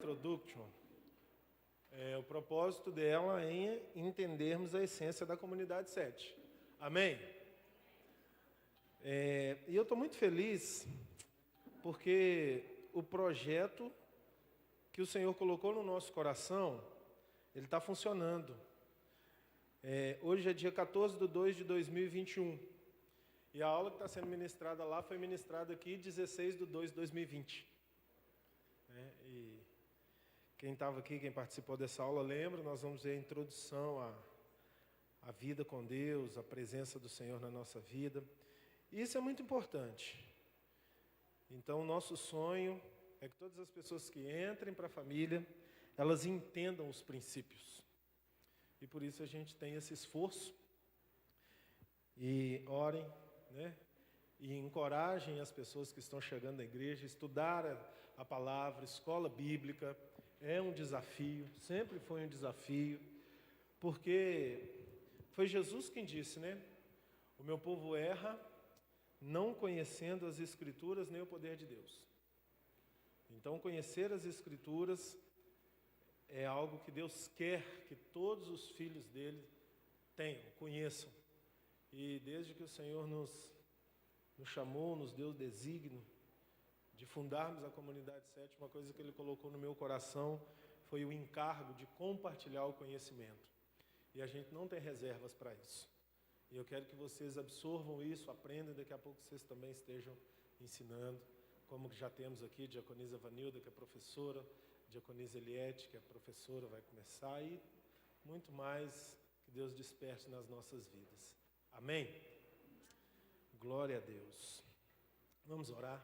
Introduction, o propósito dela é entendermos a essência da comunidade 7. Amém? E eu estou muito feliz porque o projeto que o Senhor colocou no nosso coração, ele está funcionando. Hoje é dia 14/2/2021. E a aula que está sendo ministrada lá foi ministrada aqui 16/2/2020. E quem estava aqui, quem participou dessa aula, lembra, nós vamos ver a introdução à vida com Deus, a presença do Senhor na nossa vida. E isso é muito importante. Então, o nosso sonho é que todas as pessoas que entrem para a família, elas entendam os princípios. E por isso a gente tem esse esforço. E orem, e encorajem as pessoas que estão chegando na igreja, estudar a palavra, escola bíblica, é um desafio, sempre foi um desafio, porque foi Jesus quem disse, o meu povo erra, não conhecendo as Escrituras nem o poder de Deus. Então, conhecer as Escrituras é algo que Deus quer que todos os filhos dele tenham, conheçam. E desde que o Senhor nos chamou, nos deu o desígnio de fundarmos a comunidade 7, uma coisa que Ele colocou no meu coração foi o encargo de compartilhar o conhecimento. E a gente não tem reservas para isso. E eu quero que vocês absorvam isso, aprendam, e daqui a pouco vocês também estejam ensinando, como já temos aqui a diaconisa Vanilda, que é professora, a diaconisa Eliette, que é professora, vai começar, e muito mais que Deus desperte nas nossas vidas. Amém? Glória a Deus. Vamos orar.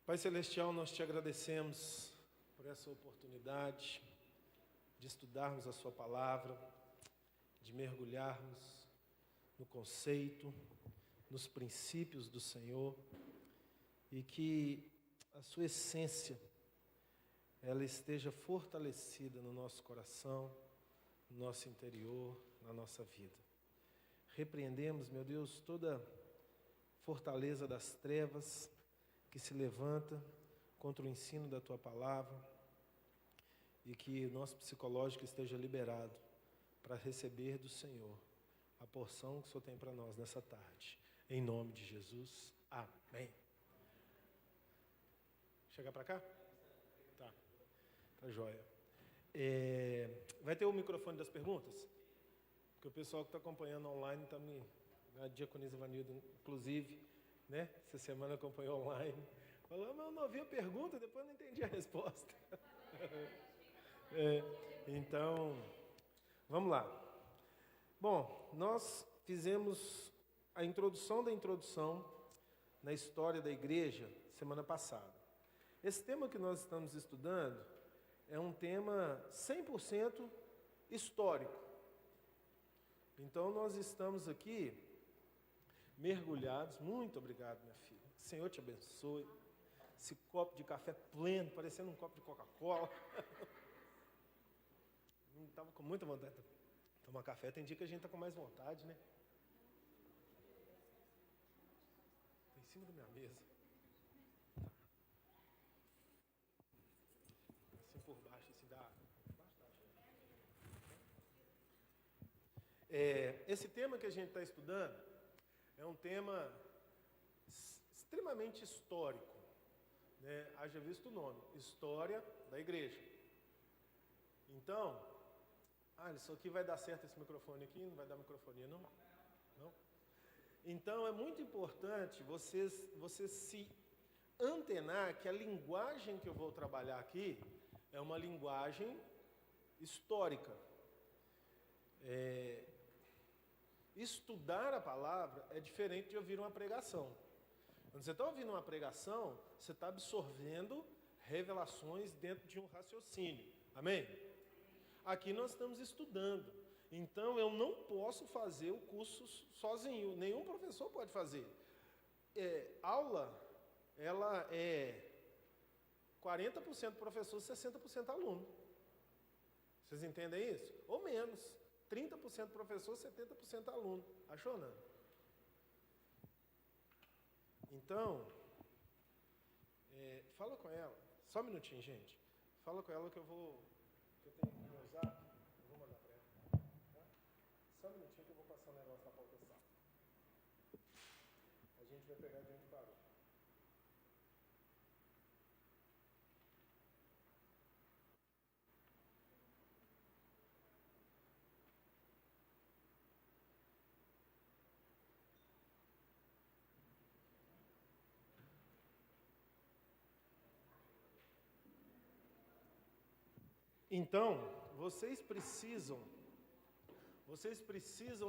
Pai Celestial, nós te agradecemos por essa oportunidade de estudarmos a sua palavra, de mergulharmos no conceito, nos princípios do Senhor, e que a sua essência, ela esteja fortalecida no nosso coração, no nosso interior, na nossa vida. Repreendemos, meu Deus, toda fortaleza das trevas que se levanta contra o ensino da Tua Palavra, e que o nosso psicológico esteja liberado para receber do Senhor a porção que o Senhor tem para nós nessa tarde. Em nome de Jesus, amém. Chegar para cá? Tá joia. Vai ter o microfone das perguntas? Porque o pessoal que está acompanhando online está a diaconisa Vanilda, inclusive, essa semana acompanhou online. Falou, mas eu não ouvi a pergunta, depois eu não entendi a resposta. Então, vamos lá. Bom, nós fizemos a introdução da introdução na história da igreja semana passada. Esse tema que nós estamos estudando é um tema 100% histórico. Então, nós estamos aqui mergulhados. Muito obrigado, minha filha. Que o Senhor te abençoe. Esse copo de café pleno, parecendo um copo de Coca-Cola. Estava com muita vontade de tomar café. Tem dia que a gente está com mais vontade, Está em cima da minha mesa. Assim por baixo, assim dá. Esse tema que a gente está estudando é um tema extremamente histórico. Haja visto o nome, História da Igreja. Então, isso aqui vai dar certo, esse microfone aqui? Não vai dar microfonia, não? Não? Então, é muito importante vocês se antenar que a linguagem que eu vou trabalhar aqui é uma linguagem histórica. Estudar a palavra é diferente de ouvir uma pregação. Quando você está ouvindo uma pregação, você está absorvendo revelações dentro de um raciocínio. Amém? Aqui nós estamos estudando. Então, eu não posso fazer o curso sozinho. Nenhum professor pode fazer. Aula, ela é 40% professor, 60% aluno. Vocês entendem isso? Ou menos. 30% professor, 70% aluno. Achou, não? Então, fala com ela. Só um minutinho, gente. Fala com ela que eu tenho que meu zap, eu vou mandar para ela. Tá? Só um minutinho que eu vou passar um negócio na pauta sala. A gente vai pegar de onde parou. Então, vocês precisam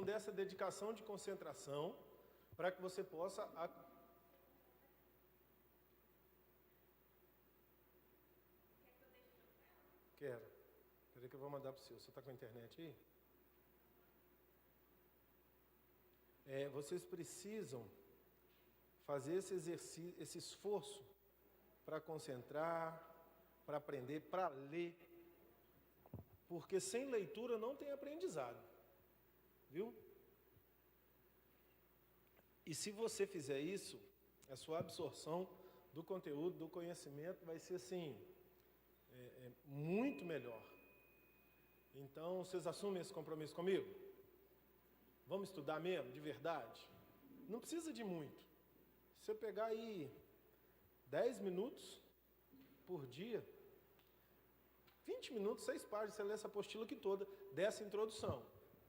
dessa dedicação de concentração para que você possa... Quero. Peraí que eu vou mandar para o seu. Você está com a internet aí? Vocês precisam fazer esse exercício, esse esforço para concentrar, para aprender, para ler. Porque sem leitura não tem aprendizado. Viu? E se você fizer isso, a sua absorção do conteúdo, do conhecimento vai ser assim, muito melhor. Então, vocês assumem esse compromisso comigo? Vamos estudar mesmo, de verdade? Não precisa de muito. Se você pegar aí 10 minutos por dia, 20 minutos, 6 páginas, você lê essa apostila aqui toda, dessa introdução.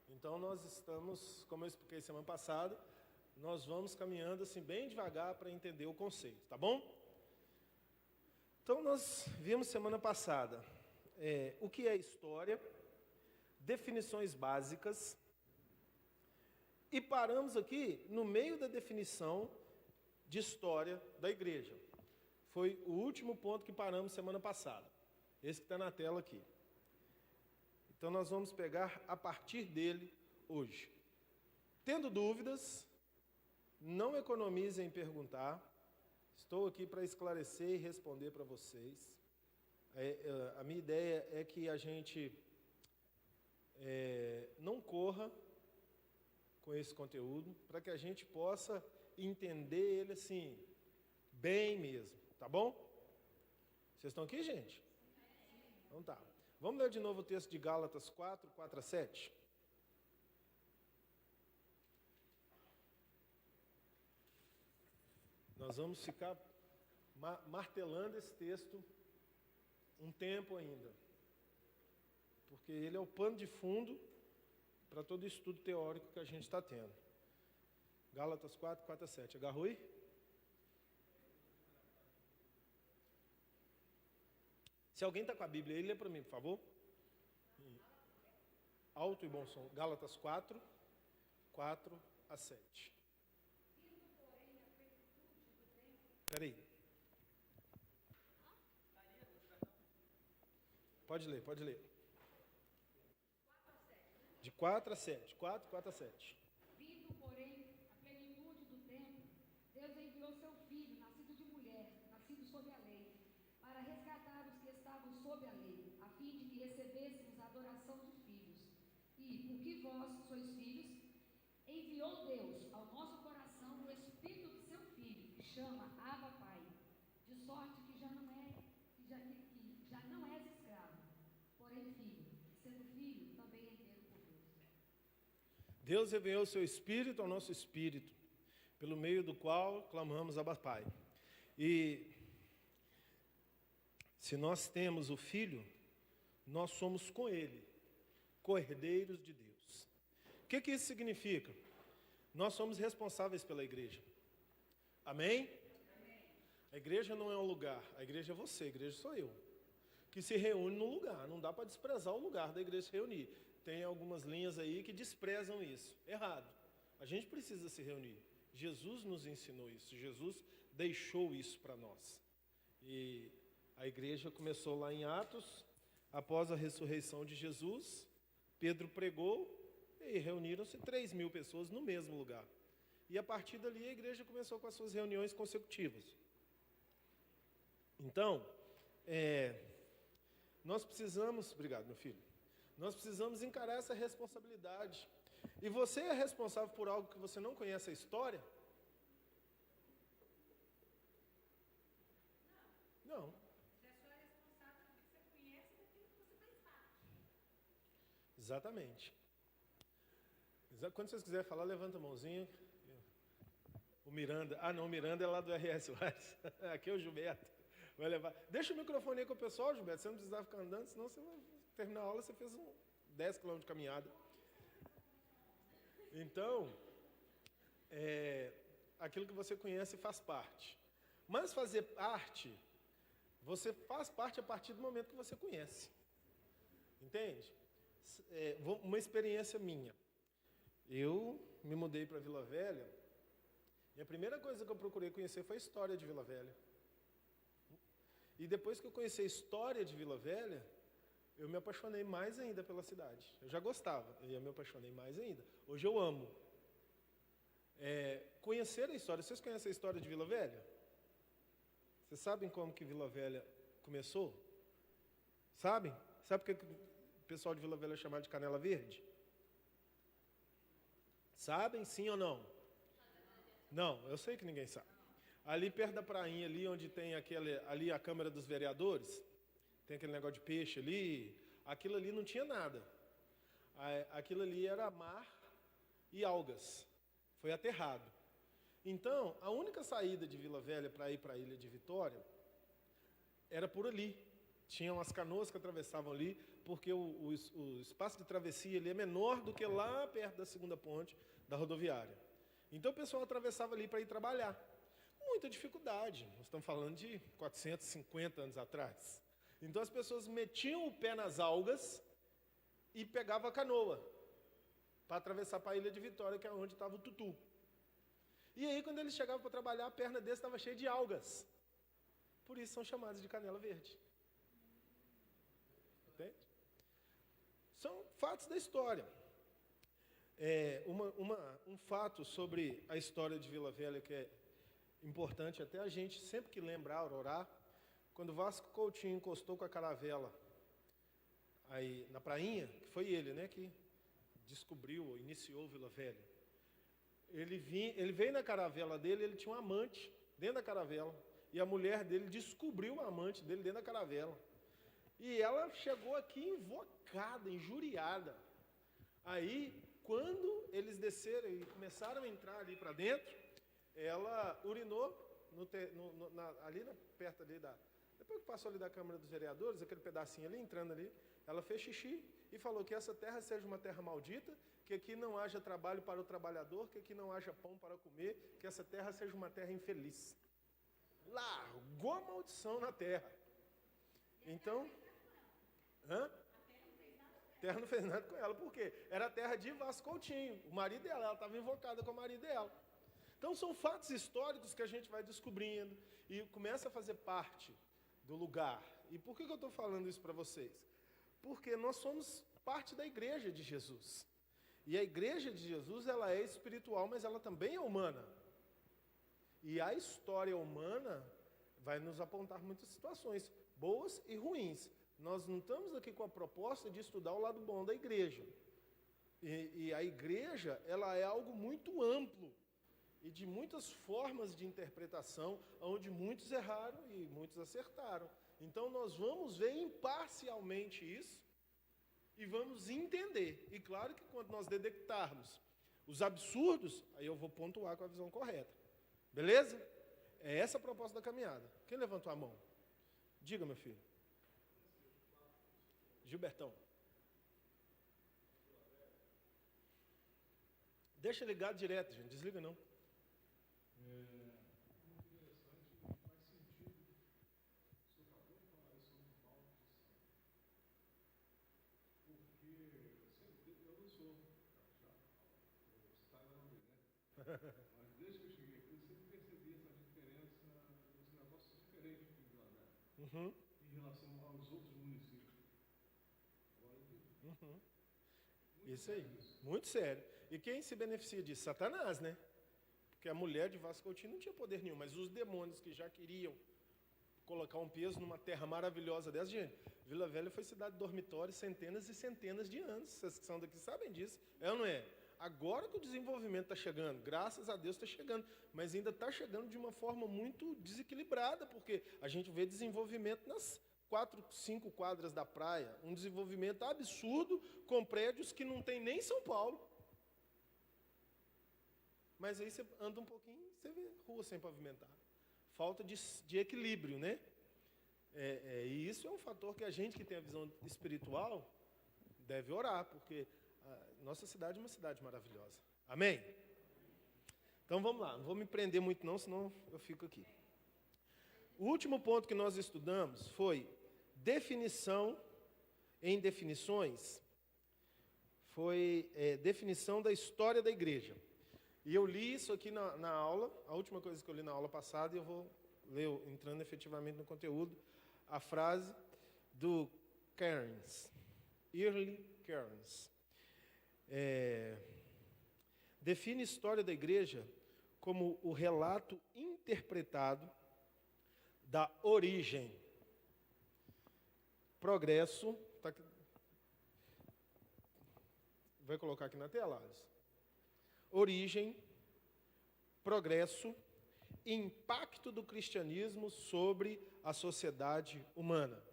Então, nós estamos, como eu expliquei semana passada, nós vamos caminhando assim bem devagar para entender o conceito, tá bom? Então, nós vimos semana passada o que é história, definições básicas, e paramos aqui no meio da definição de história da igreja. Foi o último ponto que paramos semana passada. Esse que está na tela aqui. Então, nós vamos pegar a partir dele hoje. Tendo dúvidas, não economizem em perguntar. Estou aqui para esclarecer e responder para vocês. A minha ideia é que a gente não corra com esse conteúdo, para que a gente possa entender ele assim, bem mesmo. Tá bom? Vocês estão aqui, gente? Então tá. Vamos ler de novo o texto de Gálatas 4, 4 a 7? Nós vamos ficar martelando esse texto um tempo ainda. Porque ele é o pano de fundo para todo estudo teórico que a gente está tendo. Gálatas 4, 4 a 7. Agarrou aí? Se alguém está com a Bíblia aí, lê para mim, por favor. Alto e bom som. Gálatas 4, 4 a 7. Espera aí. Pode ler, pode ler. De 4 a 7. 4, 4 a 7. Vindo, porém, a plenitude do tempo, Deus enviou seu Filho, nascido de mulher, nascido sob a lei, para resgatar os que estavam sob a lei, a fim de que recebêssemos a adoração de filhos. E, porque vós sois filhos, enviou Deus ao nosso coração o Espírito de seu Filho, que chama Abba Pai, de sorte que já não és escravo, porém filho, sendo filho, também herdeiro por Deus. Deus enviou o seu Espírito ao nosso Espírito, pelo meio do qual clamamos Abba Pai. E se nós temos o Filho, nós somos com Ele, co-herdeiros de Deus. O que isso significa? Nós somos responsáveis pela igreja. Amém? A igreja não é um lugar, a igreja é você, a igreja sou eu, que se reúne num lugar. Não dá para desprezar o lugar da igreja se reunir. Tem algumas linhas aí que desprezam isso. Errado. A gente precisa se reunir. Jesus nos ensinou isso, Jesus deixou isso para nós. E a igreja começou lá em Atos, após a ressurreição de Jesus, Pedro pregou e reuniram-se 3.000 pessoas no mesmo lugar. E a partir dali a igreja começou com as suas reuniões consecutivas. Então, nós precisamos... Obrigado, meu filho. Nós precisamos encarar essa responsabilidade. E você é responsável por algo que você não conhece a história? Não. Exatamente. Quando vocês quiserem falar, levanta a mãozinha. O Miranda. Ah, não, o Miranda é lá do RS Lages. Aqui é o Gilberto. Vai levar. Deixa o microfone aí com o pessoal, Gilberto. Você não precisava ficar andando, senão você vai terminar a aula, você fez 10 km de caminhada. Então, aquilo que você conhece faz parte. Mas fazer parte, você faz parte a partir do momento que você conhece. Entende? Uma experiência minha. Eu me mudei para Vila Velha e a primeira coisa que eu procurei conhecer foi a história de Vila Velha. E depois que eu conheci a história de Vila Velha, eu me apaixonei mais ainda pela cidade. Eu já gostava, eu me apaixonei mais ainda. Hoje eu amo. Conhecer a história. Vocês conhecem a história de Vila Velha? Vocês sabem como que Vila Velha começou? Sabem? Sabe por que o pessoal de Vila Velha é chamado de Canela Verde? Sabem, sim ou não? Não, eu sei que ninguém sabe. Ali perto da prainha, ali onde tem ali a Câmara dos Vereadores, tem aquele negócio de peixe ali, aquilo ali não tinha nada. Aquilo ali era mar e algas. Foi aterrado. Então, a única saída de Vila Velha para ir para a Ilha de Vitória era por ali. Tinham as canoas que atravessavam ali, porque o espaço de travessia ali é menor do que lá perto da segunda ponte da rodoviária. Então o pessoal atravessava ali para ir trabalhar. Muita dificuldade. Nós estamos falando de 450 anos atrás. Então as pessoas metiam o pé nas algas e pegavam a canoa para atravessar para a Ilha de Vitória, que é onde estava o tutu. E aí, quando eles chegavam para trabalhar, a perna deles estava cheia de algas. Por isso são chamados de canela verde. Entende? São fatos da história. Um fato sobre a história de Vila Velha que é importante até a gente sempre que lembrar, orar, quando Vasco Coutinho encostou com a caravela aí na prainha, que foi ele, né, que descobriu, iniciou Vila Velha. Ele veio na caravela dele, ele tinha um amante dentro da caravela, e a mulher dele descobriu o amante dele dentro da caravela. E ela chegou aqui invocada, injuriada. Aí, quando eles desceram e começaram a entrar ali para dentro, ela urinou ali perto ali depois que passou ali da Câmara dos Vereadores, aquele pedacinho ali, entrando ali, ela fez xixi e falou que essa terra seja uma terra maldita, que aqui não haja trabalho para o trabalhador, que aqui não haja pão para comer, que essa terra seja uma terra infeliz. Largou a maldição na terra. Então, a terra não fez nada com ela. Por quê? Era a terra de Vasco Coutinho, o marido dela. Ela estava invocada com o marido dela. Então, são fatos históricos que a gente vai descobrindo e começa a fazer parte do lugar. E por que eu estou falando isso para vocês? Porque nós somos parte da igreja de Jesus. E a igreja de Jesus, ela é espiritual, mas ela também é humana. E a história humana vai nos apontar muitas situações, boas e ruins. Nós não estamos aqui com a proposta de estudar o lado bom da igreja. E a igreja, ela é algo muito amplo e de muitas formas de interpretação, onde muitos erraram e muitos acertaram. Então, nós vamos ver imparcialmente isso e vamos entender. E claro que quando nós detectarmos os absurdos, aí eu vou pontuar com a visão correta. Beleza? É essa a proposta da caminhada. Quem levantou a mão? Diga, meu filho. Gilbertão. Deixa ligado direto, gente. Desliga não. Mas desde que eu cheguei aqui, eu sempre percebi essa diferença, esse negócio diferente aqui em Vila Velha, em relação aos outros municípios. Agora eu entendi. Isso aí, muito sério. E quem se beneficia disso? Satanás, né? Porque a mulher de Vasco Coutinho não tinha poder nenhum, mas os demônios que já queriam colocar um peso numa terra maravilhosa dessa, gente, Vila Velha foi cidade dormitório centenas e centenas de anos. Vocês que são daqui sabem disso, é ou não é? Agora que o desenvolvimento está chegando, graças a Deus está chegando, mas ainda está chegando de uma forma muito desequilibrada, porque a gente vê desenvolvimento nas 4, 5 quadras da praia, um desenvolvimento absurdo com prédios que não tem nem São Paulo. Mas aí você anda um pouquinho, você vê rua sem pavimentar. Falta de equilíbrio, né? E isso é um fator que a gente que tem a visão espiritual deve orar, porque a nossa cidade é uma cidade maravilhosa. Amém? Então vamos lá, não vou me prender muito não, senão eu fico aqui. O último ponto que nós estudamos foi definição em definições, foi definição da história da igreja. E eu li isso aqui na aula, a última coisa que eu li na aula passada, e eu vou ler, entrando efetivamente no conteúdo, a frase do Cairns, Early Cairns. Define a história da igreja como o relato interpretado da origem, progresso, vai colocar aqui na tela, Alisson. Origem, progresso, impacto do cristianismo sobre a sociedade humana.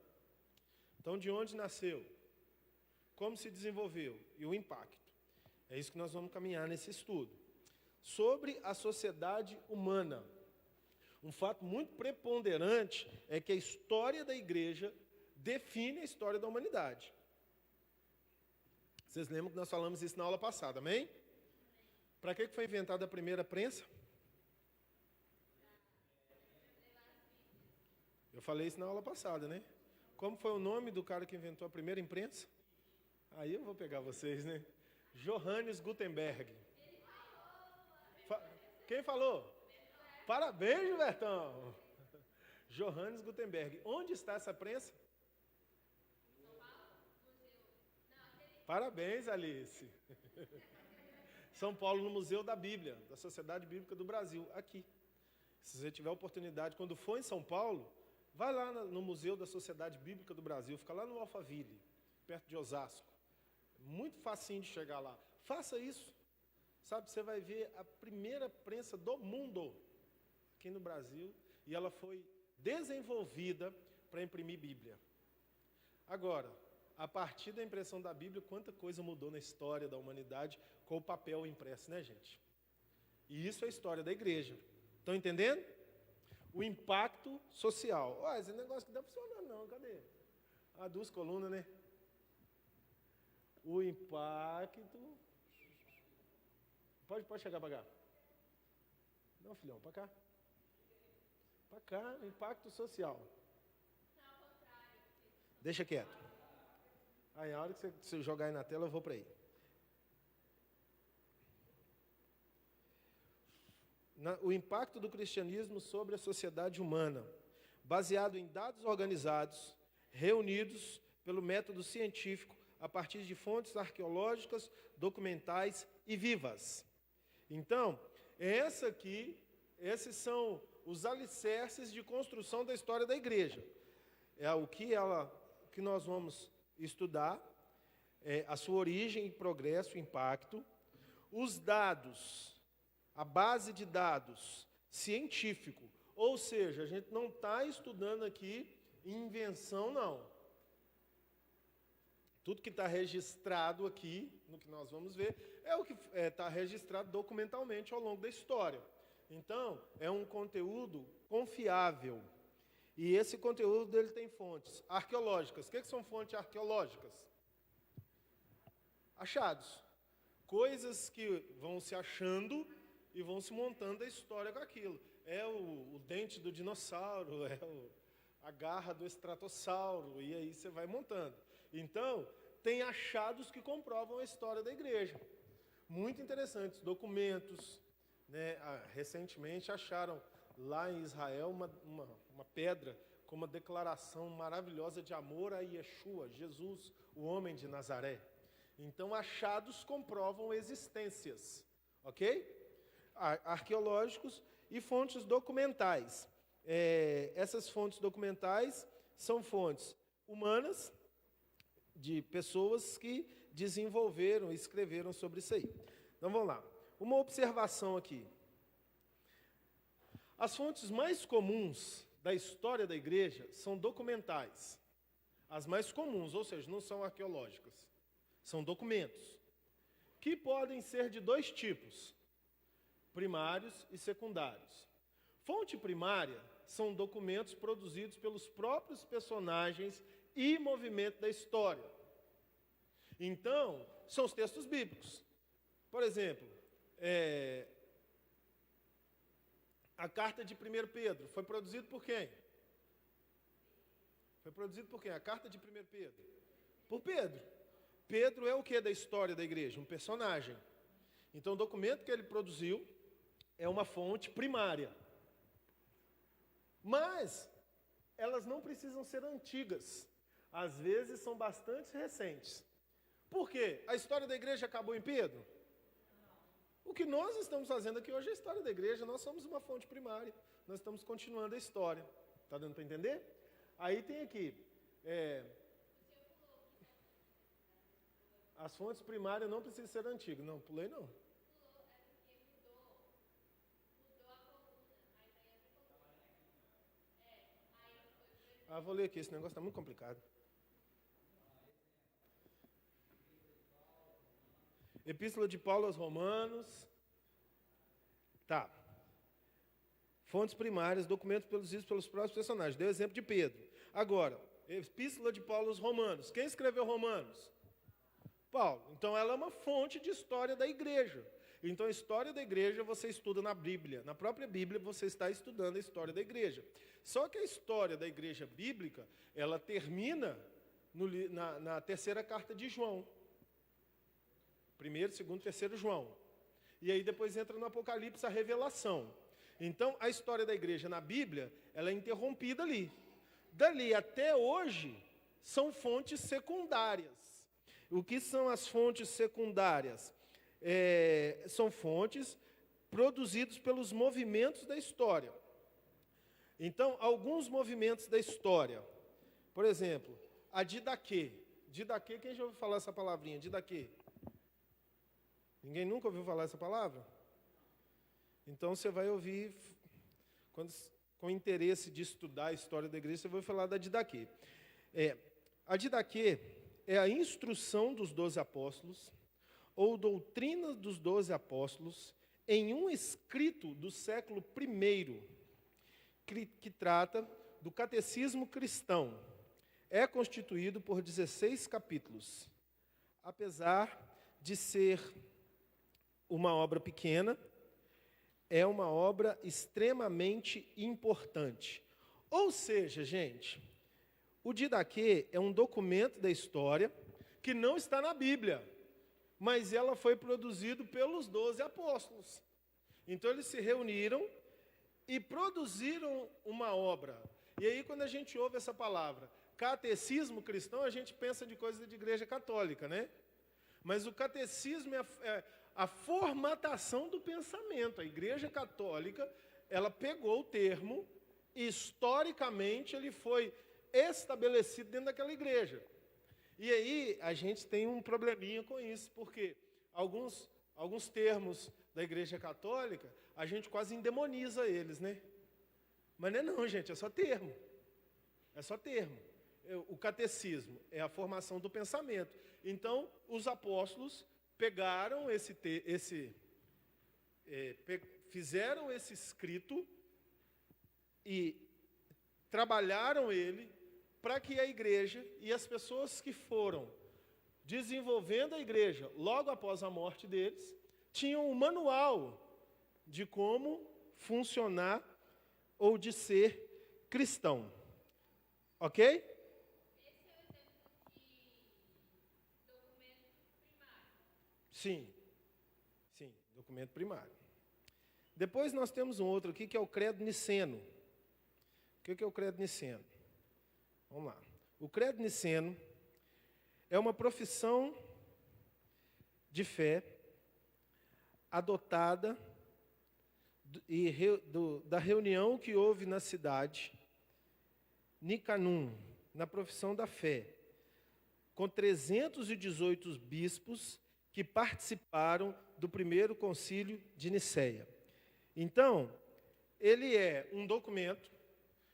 Então, de onde nasceu? Como se desenvolveu? E o impacto. É isso que nós vamos caminhar nesse estudo. Sobre a sociedade humana. Um fato muito preponderante é que a história da igreja define a história da humanidade. Vocês lembram que nós falamos isso na aula passada, amém? Para que foi inventada a primeira prensa? Eu falei isso na aula passada, né? Como foi o nome do cara que inventou a primeira imprensa? Aí eu vou pegar vocês, né? Johannes Gutenberg. Quem falou? Parabéns, Gilbertão! Johannes Gutenberg. Onde está essa prensa? Parabéns, Alice. São Paulo, no Museu da Bíblia, da Sociedade Bíblica do Brasil, aqui. Se você tiver oportunidade, quando for em São Paulo, vai lá no Museu da Sociedade Bíblica do Brasil, fica lá no Alphaville, perto de Osasco. Muito facinho de chegar lá. Faça isso. Sabe, você vai ver a primeira prensa do mundo aqui no Brasil, e ela foi desenvolvida para imprimir Bíblia. Agora, a partir da impressão da Bíblia, quanta coisa mudou na história da humanidade com o papel impresso, né, gente? E isso é a história da igreja. Estão entendendo? O impacto social. Esse negócio que não dá para funcionar, não. Cadê? Ah, 2 colunas, né? O impacto... Pode chegar para cá. Não, filhão, para cá. Para cá, impacto social. Deixa quieto. Aí, a hora que você jogar aí na tela, eu vou para aí. O impacto do cristianismo sobre a sociedade humana, baseado em dados organizados, reunidos pelo método científico, a partir de fontes arqueológicas, documentais e vivas. Então, esses são os alicerces de construção da história da igreja. É o que nós vamos estudar, a sua origem, progresso, impacto, os dados, a base de dados científico, ou seja, a gente não está estudando aqui invenção, não. Tudo que está registrado aqui, no que nós vamos ver, é o que está registrado documentalmente ao longo da história. Então, é um conteúdo confiável. E esse conteúdo ele tem fontes arqueológicas. O que são fontes arqueológicas? Achados. Coisas que vão se achando e vão se montando a história com aquilo. É o dente do dinossauro, a garra do estratossauro, e aí você vai montando. Então, tem achados que comprovam a história da igreja. Muito interessantes, documentos. Né? Recentemente acharam lá em Israel uma pedra com uma declaração maravilhosa de amor a Yeshua, Jesus, o homem de Nazaré. Então, achados comprovam existências, ok? Arqueológicos e fontes documentais. Essas fontes documentais são fontes humanas, de pessoas que desenvolveram e escreveram sobre isso aí. Então, vamos lá. Uma observação aqui. As fontes mais comuns da história da igreja são documentais. As mais comuns, ou seja, não são arqueológicas. São documentos, que podem ser de dois tipos, primários e secundários. Fonte primária são documentos produzidos pelos próprios personagens e movimento da história. Então, são os textos bíblicos. Por exemplo, a carta de 1 Pedro foi produzida por quem? Foi produzido por quem? A carta de 1 Pedro? Por Pedro. Pedro é o que da história da igreja? Um personagem. Então, o documento que ele produziu é uma fonte primária. Mas, elas não precisam ser antigas. Às vezes, são bastante recentes. Por quê? A história da igreja acabou em Pedro? O que nós estamos fazendo aqui hoje é a história da igreja. Nós somos uma fonte primária. Nós estamos continuando a história. Está dando para entender? Aí tem aqui, as fontes primárias não precisam ser antigas. Não, pulei não. Vou ler aqui, esse negócio está muito complicado. Epístola de Paulo aos Romanos. Tá. Fontes primárias, documentos produzidos pelos próprios personagens. Deu exemplo de Pedro. Agora, Epístola de Paulo aos Romanos. Quem escreveu Romanos? Paulo. Então, ela é uma fonte de história da igreja. Então, a história da igreja você estuda na Bíblia. Na própria Bíblia, você está estudando a história da igreja. Só que a história da igreja bíblica, ela termina na terceira carta de João. 1º, 2º, 3º João. E aí depois entra no Apocalipse a revelação. Então, a história da igreja na Bíblia, ela é interrompida ali. Dali até hoje, são fontes secundárias. O que são as fontes secundárias? São fontes produzidas pelos movimentos da história. Então, alguns movimentos da história. Por exemplo, a Didaquê. Didaquê, quem já ouviu falar essa palavrinha? Didaquê. Ninguém nunca ouviu falar essa palavra? Então, você vai ouvir, com interesse de estudar a história da igreja, você vai falar da Didaquê. A Didaquê é a instrução dos 12 apóstolos, ou doutrina dos 12 apóstolos, em um escrito do século I, que trata do catecismo cristão. É constituído por 16 capítulos. Apesar de ser uma obra pequena, é uma obra extremamente importante. Ou seja, gente, o Didaquê é um documento da história que não está na Bíblia, mas ela foi produzido pelos 12 apóstolos. Então, eles se reuniram e produziram uma obra. E aí, quando a gente ouve essa palavra, catecismo cristão, a gente pensa de coisa de igreja católica, né? Mas o catecismo é a formatação do pensamento. A igreja católica, ela pegou o termo, e historicamente ele foi estabelecido dentro daquela igreja. E aí, a gente tem um probleminha com isso, porque alguns termos da igreja católica, a gente quase endemoniza eles, né? Mas não, gente, é só termo. É só termo. O catecismo é a formação do pensamento. Então, os apóstolos pegaram fizeram esse escrito e trabalharam ele para que a igreja e as pessoas que foram desenvolvendo a igreja logo após a morte deles, tinham um manual de como funcionar ou de ser cristão. Ok? Esse é o exemplo de documento primário. Sim, documento primário. Depois nós temos um outro aqui que é o credo niceno. O que é o credo niceno? Vamos lá. O credo niceno é uma profissão de fé adotada da reunião que houve na cidade Nicanum, na profissão da fé, com 318 bispos que participaram do primeiro concílio de Nicéia. Então, ele é um documento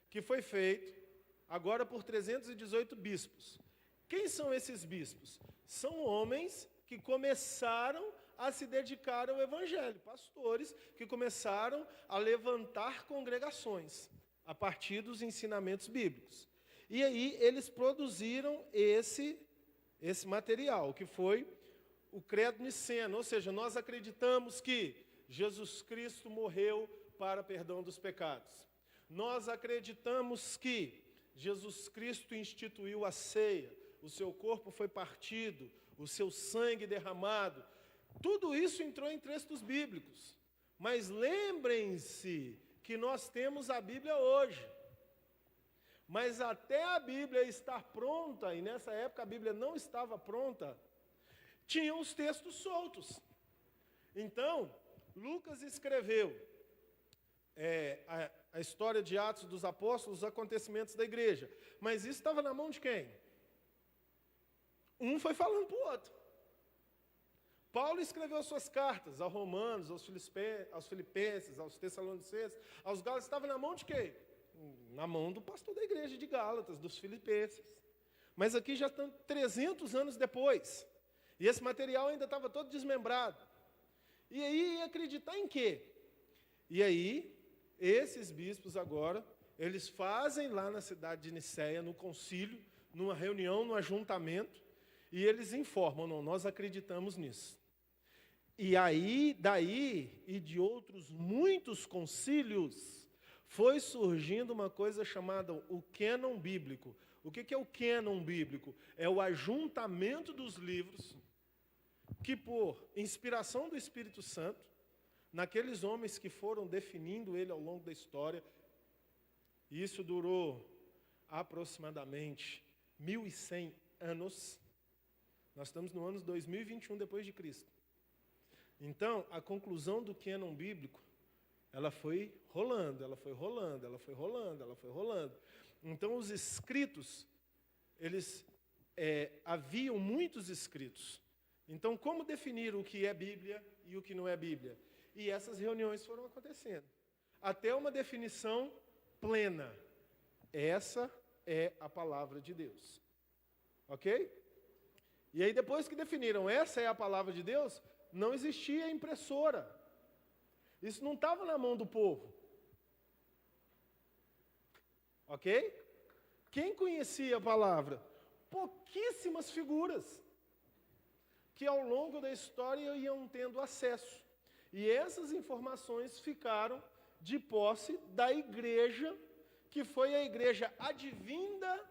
que foi feito agora por 318 bispos. Quem são esses bispos? São homens que começaram a se dedicar ao evangelho, pastores que começaram a levantar congregações a partir dos ensinamentos bíblicos. E aí eles produziram esse material, que foi o Credo Niceno, ou seja, nós acreditamos que Jesus Cristo morreu para perdão dos pecados. Nós acreditamos que Jesus Cristo instituiu a ceia, o seu corpo foi partido, o seu sangue derramado. Tudo isso entrou em textos bíblicos. Mas lembrem-se que nós temos a Bíblia hoje. Mas até a Bíblia estar pronta, e nessa época a Bíblia não estava pronta, tinham os textos soltos. Então, Lucas escreveu a história de Atos dos Apóstolos, os acontecimentos da igreja. Mas isso estava na mão de quem? Um foi falando para o outro. Paulo escreveu suas cartas aos Romanos, aos Filipenses, aos Tessalonicenses, aos Gálatas. Estava na mão de quem? Na mão do pastor da igreja de Gálatas, dos Filipenses. Mas aqui já estão 300 anos depois. E esse material ainda estava todo desmembrado. E aí, acreditar em quê? E aí, esses bispos agora, eles fazem lá na cidade de Nicéia, no concílio, numa reunião, num ajuntamento, e eles informam, não, nós acreditamos nisso. E aí, daí, e de outros muitos concílios, foi surgindo uma coisa chamada o cânon bíblico. O que é o cânon bíblico? É o ajuntamento dos livros que, por inspiração do Espírito Santo, naqueles homens que foram definindo ele ao longo da história, e isso durou aproximadamente 1.100 anos. Nós estamos no ano 2021 depois de Cristo. Então, a conclusão do cânon bíblico, ela foi rolando, ela foi rolando, ela foi rolando, ela foi rolando. Então, os escritos, haviam muitos escritos. Então, como definir o que é Bíblia e o que não é Bíblia? E essas reuniões foram acontecendo. Até uma definição plena. Essa é a palavra de Deus. Ok? E aí, depois que definiram essa é a palavra de Deus, não existia impressora. Isso não estava na mão do povo. Ok? Quem conhecia a palavra? Pouquíssimas figuras que ao longo da história iam tendo acesso. E essas informações ficaram de posse da igreja, que foi a igreja advinda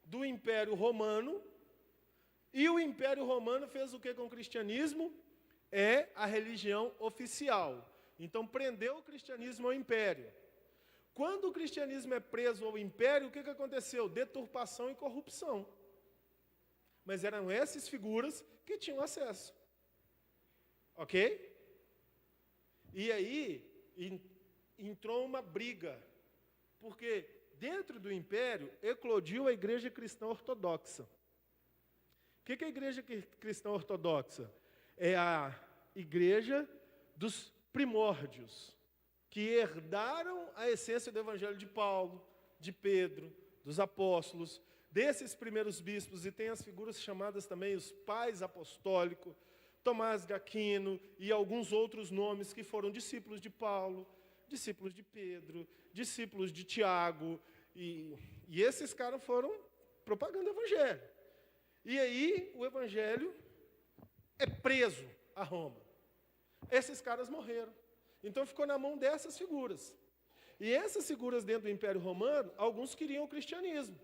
do Império Romano. E o Império Romano fez o que com o cristianismo? É a religião oficial. Então, prendeu o cristianismo ao império. Quando o cristianismo é preso ao império, o que aconteceu? Deturpação e corrupção. Mas eram essas figuras que tinham acesso. Ok? E aí, entrou uma briga. Porque dentro do império, eclodiu a igreja cristã ortodoxa. O que é a igreja cristã ortodoxa? É a igreja dos primórdios, que herdaram a essência do evangelho de Paulo, de Pedro, dos apóstolos, desses primeiros bispos, e tem as figuras chamadas também os pais apostólicos, Tomás de Aquino e alguns outros nomes que foram discípulos de Paulo, discípulos de Pedro, discípulos de Tiago, e esses caras foram propagando o evangelho. E aí o evangelho é preso a Roma. Esses caras morreram. Então ficou na mão dessas figuras. E essas figuras dentro do Império Romano, alguns queriam o cristianismo.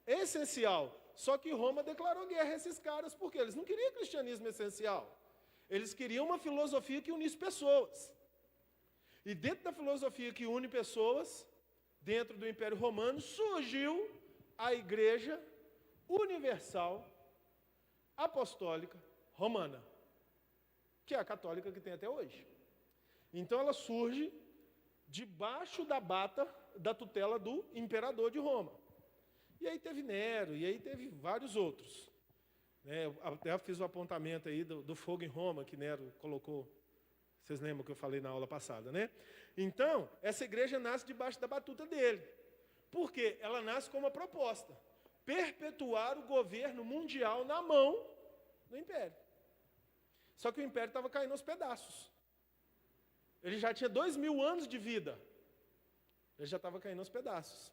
Essencial. Só que Roma declarou guerra a esses caras, porque eles não queriam cristianismo essencial. Eles queriam uma filosofia que unisse pessoas. E dentro da filosofia que une pessoas, dentro do Império Romano, surgiu a Igreja Universal Apostólica Romana, que é a católica que tem até hoje. Então ela surge debaixo da bata da tutela do imperador de Roma. E aí teve Nero, e aí teve vários outros. Eu até fiz o apontamento aí do fogo em Roma, que Nero colocou. Vocês lembram que eu falei na aula passada, né? Então, essa igreja nasce debaixo da batuta dele. Porque ela nasce com uma proposta: perpetuar o governo mundial na mão do império. Só que o império estava caindo aos pedaços. Ele já tinha 2000 anos de vida. Ele já estava caindo aos pedaços.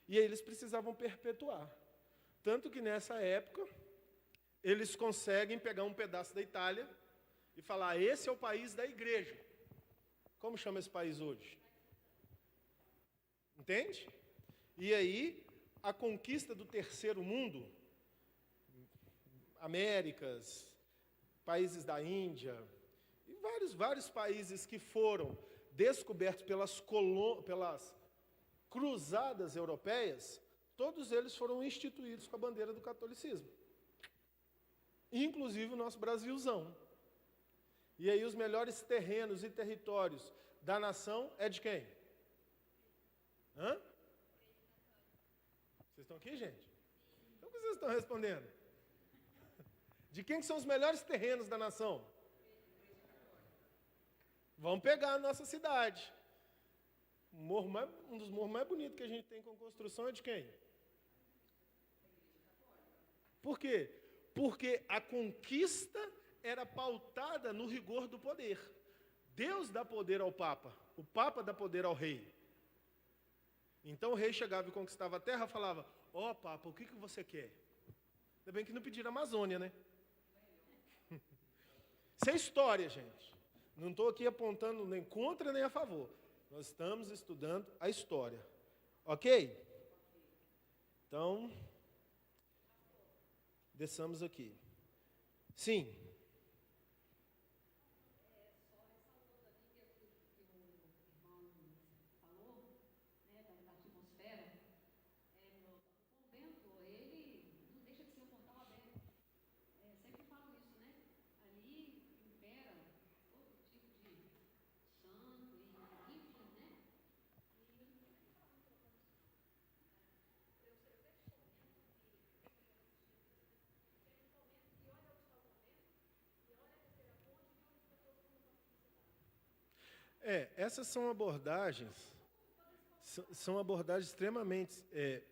E aí eles precisavam perpetuar. Tanto que nessa época, eles conseguem pegar um pedaço da Itália e falar: esse é o país da igreja. Como chama esse país hoje? Entende? E aí, a conquista do terceiro mundo, Américas, países da Índia, e vários países que foram descobertos pelas cruzadas europeias, todos eles foram instituídos com a bandeira do catolicismo. Inclusive o nosso Brasilzão. E aí os melhores terrenos e territórios da nação é de quem? Hã? Vocês estão aqui, gente? Então o que vocês estão respondendo? De quem que são os melhores terrenos da nação? Vamos pegar a nossa cidade. Um dos morros mais bonitos que a gente tem com construção é de quem? Por quê? Porque a conquista era pautada no rigor do poder. Deus dá poder ao Papa, o Papa dá poder ao rei. Então o rei chegava e conquistava a terra e falava: ó, Papa, o que você quer? Ainda bem que não pediram a Amazônia, né? Isso é história, gente. Não estou aqui apontando nem contra nem a favor. Nós estamos estudando a história. Ok? Então, desçamos aqui. Sim. Essas são abordagens extremamente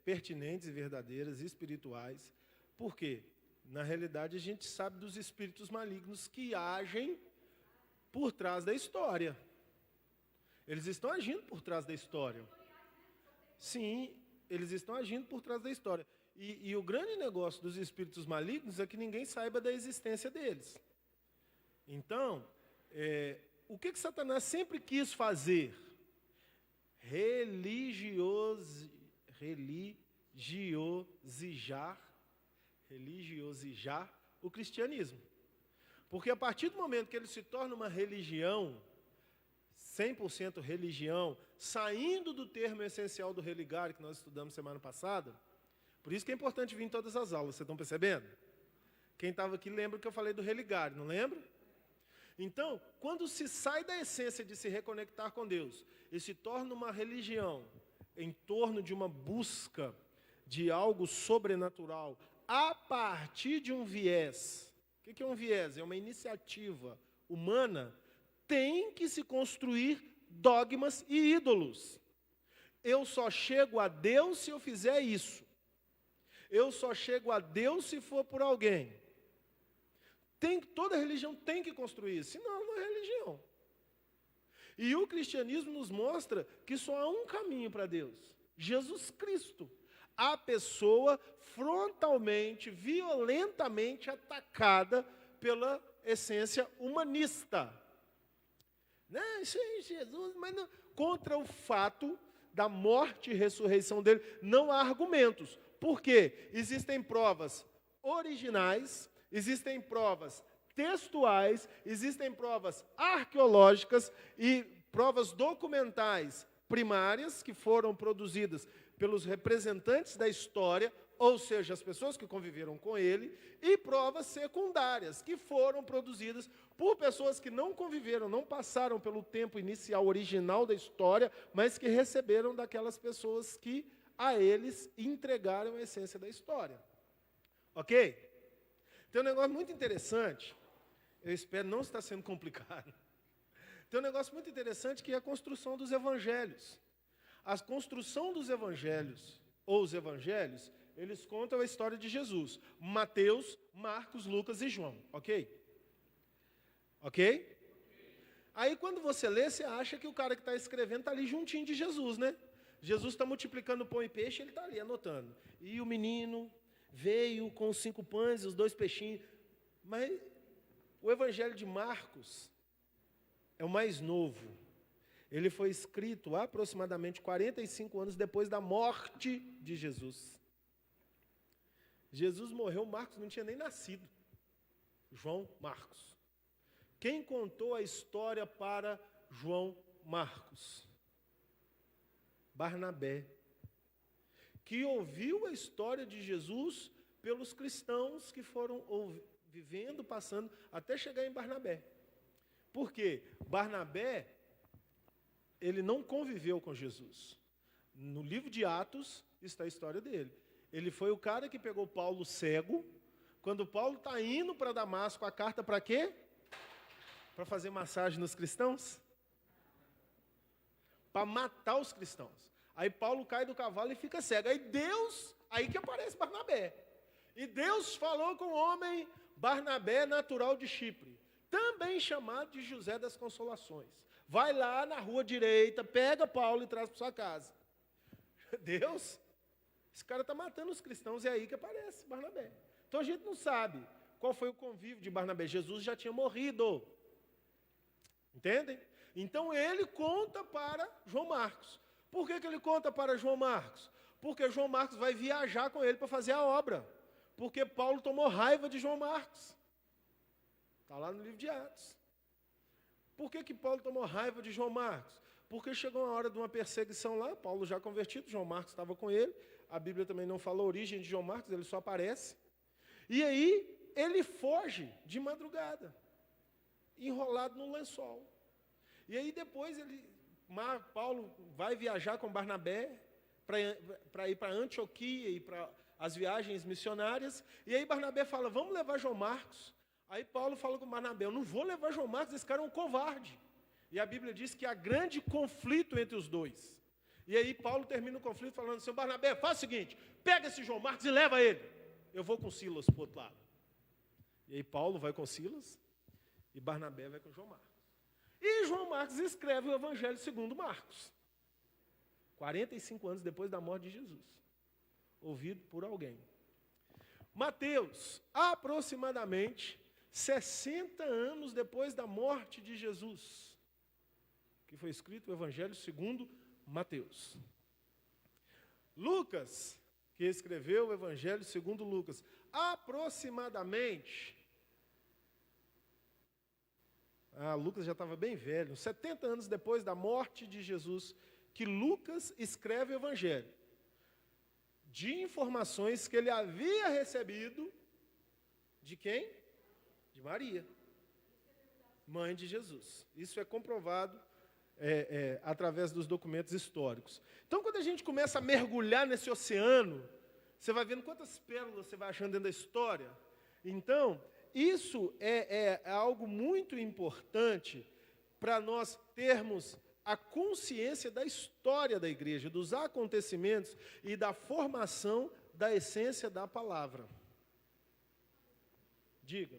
pertinentes e verdadeiras, espirituais. Por quê? Na realidade, a gente sabe dos espíritos malignos que agem por trás da história. Eles estão agindo por trás da história. Sim, eles estão agindo por trás da história. E o grande negócio dos espíritos malignos é que ninguém saiba da existência deles. Então, o que Satanás sempre quis fazer? Religiosijar o cristianismo. Porque a partir do momento que ele se torna uma religião, 100% religião, saindo do termo essencial do religar, que nós estudamos semana passada, por isso que é importante vir em todas as aulas, vocês estão percebendo? Quem estava aqui lembra que eu falei do religar, não lembra? Então, quando se sai da essência de se reconectar com Deus e se torna uma religião em torno de uma busca de algo sobrenatural a partir de um viés, o que é um viés? É uma iniciativa humana, tem que se construir dogmas e ídolos. Eu só chego a Deus se eu fizer isso. Eu só chego a Deus se for por alguém. Toda religião tem que construir isso, senão não é religião. E o cristianismo nos mostra que só há um caminho para Deus: Jesus Cristo. A pessoa frontalmente, violentamente atacada pela essência humanista. Não, isso é Jesus, mas não. Contra o fato da morte e ressurreição dele, não há argumentos. Por quê? Existem provas originais, existem provas textuais, existem provas arqueológicas e provas documentais primárias que foram produzidas pelos representantes da história, ou seja, as pessoas que conviveram com ele, e provas secundárias que foram produzidas por pessoas que não conviveram, não passaram pelo tempo inicial, original da história, mas que receberam daquelas pessoas que a eles entregaram a essência da história. Ok? Tem um negócio muito interessante, eu espero não estar sendo complicado. Tem um negócio muito interessante que é a construção dos evangelhos. A construção dos evangelhos, ou os evangelhos, eles contam a história de Jesus. Mateus, Marcos, Lucas e João, ok? Ok? Aí quando você lê, você acha que o cara que está escrevendo está ali juntinho de Jesus, né? Jesus está multiplicando pão e peixe, ele está ali anotando. E o menino veio com os 5 pães e os 2 peixinhos. Mas o evangelho de Marcos é o mais novo. Ele foi escrito aproximadamente 45 anos depois da morte de Jesus. Jesus morreu, Marcos não tinha nem nascido. João Marcos. Quem contou a história para João Marcos? Barnabé, que ouviu a história de Jesus pelos cristãos que foram vivendo, passando, até chegar em Barnabé. Por quê? Barnabé, ele não conviveu com Jesus. No livro de Atos está a história dele. Ele foi o cara que pegou Paulo cego. Quando Paulo está indo para Damasco, a carta para quê? Para fazer massagem nos cristãos? Para matar os cristãos. Aí Paulo cai do cavalo e fica cego. Aí que aparece Barnabé. E Deus falou com o homem Barnabé, natural de Chipre, também chamado de José das Consolações. Vai lá na rua direita, pega Paulo e traz para sua casa. Deus, esse cara está matando os cristãos, é aí que aparece Barnabé. Então a gente não sabe qual foi o convívio de Barnabé. Jesus já tinha morrido. Entendem? Então ele conta para João Marcos. Por que ele conta para João Marcos? Porque João Marcos vai viajar com ele para fazer a obra. Porque Paulo tomou raiva de João Marcos. Está lá no livro de Atos. Por que Paulo tomou raiva de João Marcos? Porque chegou a hora de uma perseguição lá, Paulo já convertido, João Marcos estava com ele. A Bíblia também não fala a origem de João Marcos, ele só aparece. E aí ele foge de madrugada, enrolado no lençol. E aí depois Paulo vai viajar com Barnabé para ir para Antioquia e para as viagens missionárias. E aí Barnabé fala, vamos levar João Marcos. Aí Paulo fala com Barnabé, eu não vou levar João Marcos, esse cara é um covarde. E a Bíblia diz que há grande conflito entre os dois. E aí Paulo termina o conflito falando assim, Barnabé, faz o seguinte, pega esse João Marcos e leva ele. Eu vou com Silas para o outro lado. E aí Paulo vai com Silas e Barnabé vai com João Marcos. E João Marcos escreve o Evangelho segundo Marcos. 45 anos depois da morte de Jesus. Ouvido por alguém. Mateus, aproximadamente 60 anos depois da morte de Jesus, que foi escrito o Evangelho segundo Mateus. Lucas, que escreveu o Evangelho segundo Lucas, aproximadamente, Lucas já estava bem velho, 70 anos depois da morte de Jesus, que Lucas escreve o Evangelho, de informações que ele havia recebido, de quem? De Maria, mãe de Jesus. Isso é comprovado através dos documentos históricos. Então, quando a gente começa a mergulhar nesse oceano, você vai vendo quantas pérolas você vai achando dentro da história. Então, isso é algo muito importante para nós termos a consciência da história da igreja, dos acontecimentos e da formação da essência da palavra. Diga.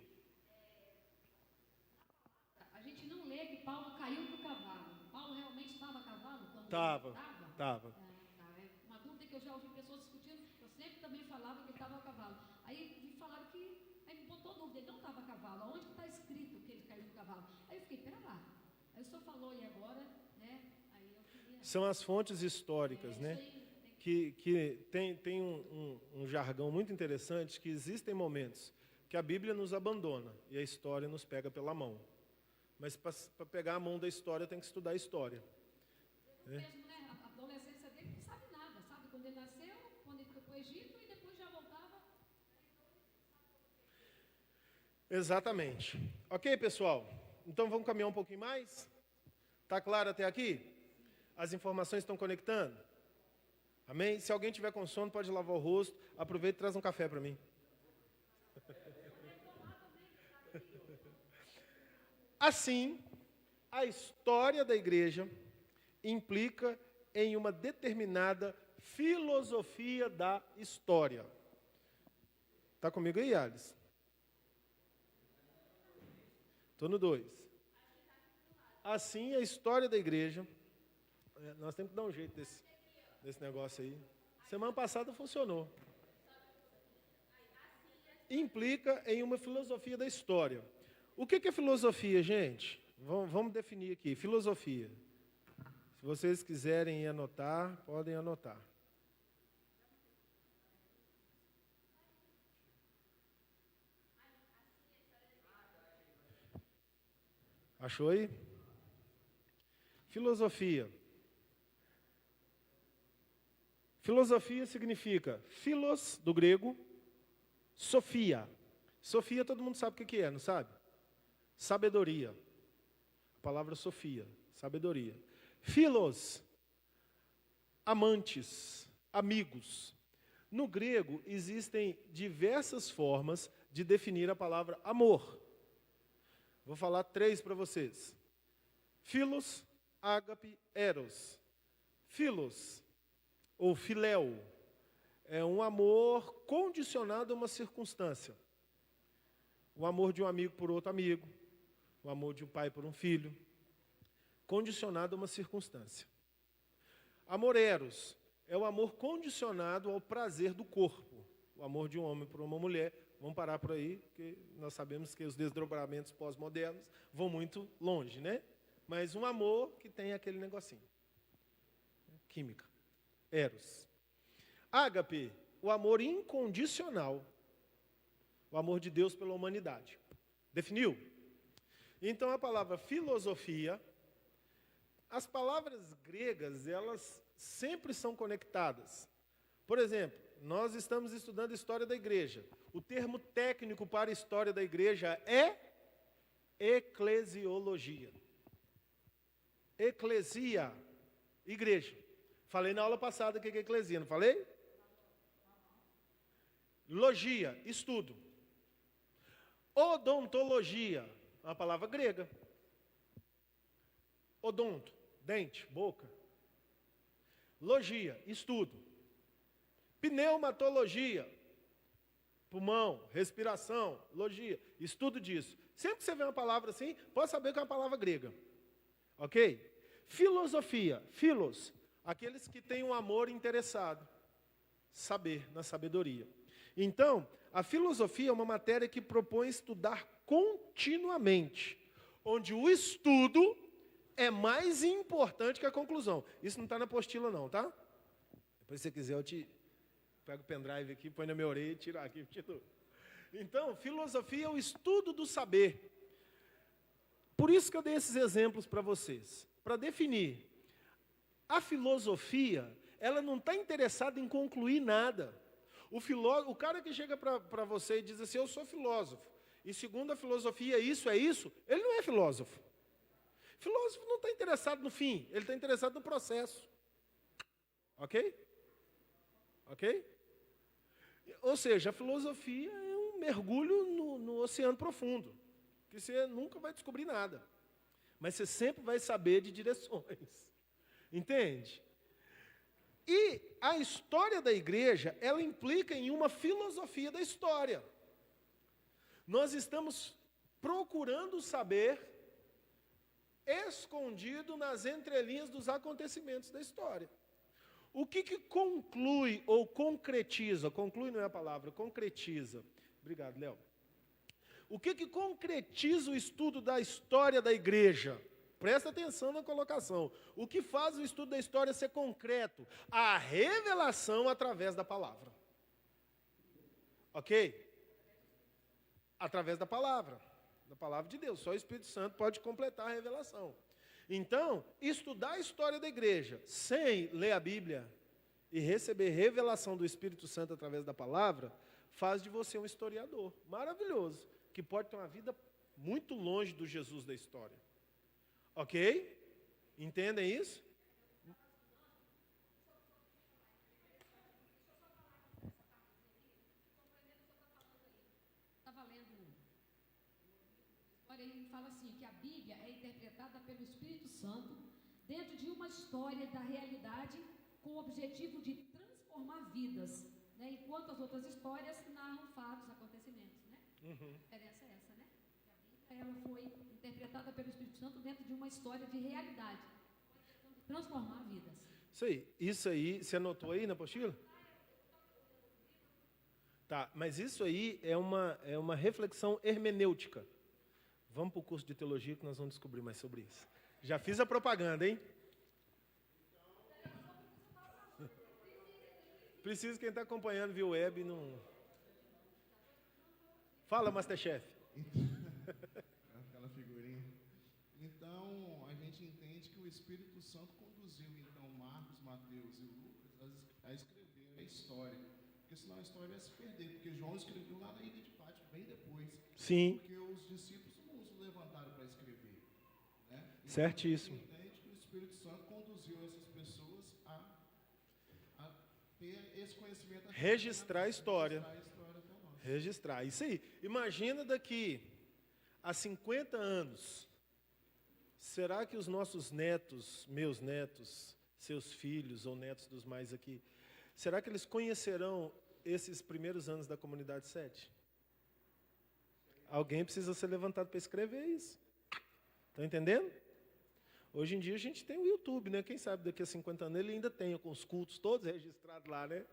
A gente não lê que Paulo caiu do cavalo. Paulo realmente estava a cavalo? Estava. É uma dúvida que eu já ouvi pessoas discutindo. Eu sempre também falava que ele estava a cavalo. Aí me falaram que... Aí me botou dúvida, ele não estava a cavalo. Aonde está escrito que ele caiu do cavalo? Aí eu fiquei, pera lá. Aí o senhor falou, e agora... Né? Aí eu queria... São as fontes históricas, né? Que tem um jargão muito interessante, que existem momentos que a Bíblia nos abandona e a história nos pega pela mão. Mas para pegar a mão da história, tem que estudar a história. Mesmo, né? A adolescência dele não sabe nada, sabe? Quando ele nasceu, quando ele foi para o Egito e depois já voltava. Exatamente. Ok, pessoal? Então vamos caminhar um pouquinho mais? Está claro até aqui? As informações estão conectando? Amém? Se alguém tiver com sono, pode lavar o rosto. Aproveita e traz um café para mim. Assim, a história da igreja implica em uma determinada filosofia da história. Está comigo aí, Alice? Estou no 2. Assim, a história da igreja... Nós temos que dar um jeito desse negócio aí. Semana passada funcionou. Implica em uma filosofia da história. O que é filosofia, gente? Vamos definir aqui. Filosofia. Se vocês quiserem anotar, podem anotar. Achou aí? Filosofia. Filosofia significa philos, do grego, sofia. Sofia todo mundo sabe o que é, não sabe? Sabedoria. A palavra sofia, sabedoria. Philos, amantes, amigos. No grego existem diversas formas de definir a palavra amor. Vou falar 3 para vocês. Philos, ágape, eros. Philos, ou filéu, é um amor condicionado a uma circunstância. O amor de um amigo por outro amigo, o amor de um pai por um filho, condicionado a uma circunstância. Amor eros é o amor condicionado ao prazer do corpo. O amor de um homem por uma mulher. Vamos parar por aí, porque nós sabemos que os desdobramentos pós-modernos vão muito longe, né? Mas um amor que tem aquele negocinho. Química. Eros. Ágape, o amor incondicional. O amor de Deus pela humanidade. Definiu? Então a palavra filosofia, as palavras gregas, elas sempre são conectadas. Por exemplo, nós estamos estudando a história da igreja. O termo técnico para a história da igreja é eclesiologia. Eclesia, igreja. Falei na aula passada o que é eclesia, não falei? Logia, estudo. Odontologia, uma palavra grega. Odonto, dente, boca. Logia, estudo. Pneumatologia, pulmão, respiração, logia, estudo disso. Sempre que você vê uma palavra assim, pode saber que é uma palavra grega. Ok? Filosofia, filos, aqueles que têm um amor interessado. Saber, na sabedoria. Então, a filosofia é uma matéria que propõe estudar continuamente, onde o estudo é mais importante que a conclusão. Isso não está na apostila não, tá? Depois, se você quiser, eu te pego o pendrive aqui, põe na minha orelha e tiro aqui. Então, filosofia é o estudo do saber. Por isso que eu dei esses exemplos para vocês. Para definir, a filosofia, ela não está interessada em concluir nada. O cara que chega para você e diz assim, eu sou filósofo, e segundo a filosofia isso é isso, ele não é filósofo. Filósofo não está interessado no fim, ele está interessado no processo. Ok? Ok? Ou seja, a filosofia é um mergulho no oceano profundo, que você nunca vai descobrir nada, mas você sempre vai saber de direções. Entende? E a história da igreja, ela implica em uma filosofia da história. Nós estamos procurando saber, escondido nas entrelinhas dos acontecimentos da história. O que conclui ou concretiza? Conclui não é a palavra, concretiza. Obrigado, Léo. O que concretiza o estudo da história da igreja? Presta atenção na colocação. O que faz o estudo da história ser concreto? A revelação através da palavra. Ok? Através da palavra de Deus. Só o Espírito Santo pode completar a revelação. Então, estudar a história da igreja sem ler a Bíblia e receber revelação do Espírito Santo através da palavra, faz de você um historiador maravilhoso, que pode ter uma vida muito longe do Jesus da história. Ok? Entendem isso? Estava lendo história e fala assim, que a Bíblia é interpretada pelo Espírito Santo dentro de uma uma história da realidade com o objetivo de transformar vidas, né? Enquanto as outras histórias narram fatos, acontecimentos, né? A diferença é essa, né? A Bíblia, ela foi interpretada pelo Espírito Santo dentro de uma história de realidade, de transformar vidas. Isso aí, você anotou aí na apostila? Tá, mas isso aí é uma reflexão hermenêutica. Vamos para o curso de teologia que nós vamos descobrir mais sobre isso. Já fiz a propaganda, hein? Preciso quem está acompanhando via web não... Fala, Masterchef. Aquela figurinha. Então, a gente entende que o Espírito Santo conduziu, então, Marcos, Mateus e Lucas a escrever a história. Porque senão a história ia se perder. Porque João escreveu lá na ilha de Pátmos, bem depois. Sim. Porque os discípulos não se levantaram para escrever. Né? Então, Certíssimo. a gente entende que o Espírito Santo conduziu essas pessoas a ter esse conhecimento. Registrar a história. Para nós. Registrar. Isso aí. Imagina daqui a 50 anos, será que os nossos netos, meus netos, seus filhos ou netos dos mais aqui, será que eles conhecerão esses primeiros anos da Comunidade 7? Alguém precisa ser levantado para escrever isso. Estão entendendo? Hoje em dia a gente tem o YouTube, né? Quem sabe daqui a 50 anos ele ainda tem com os cultos todos registrados lá, né?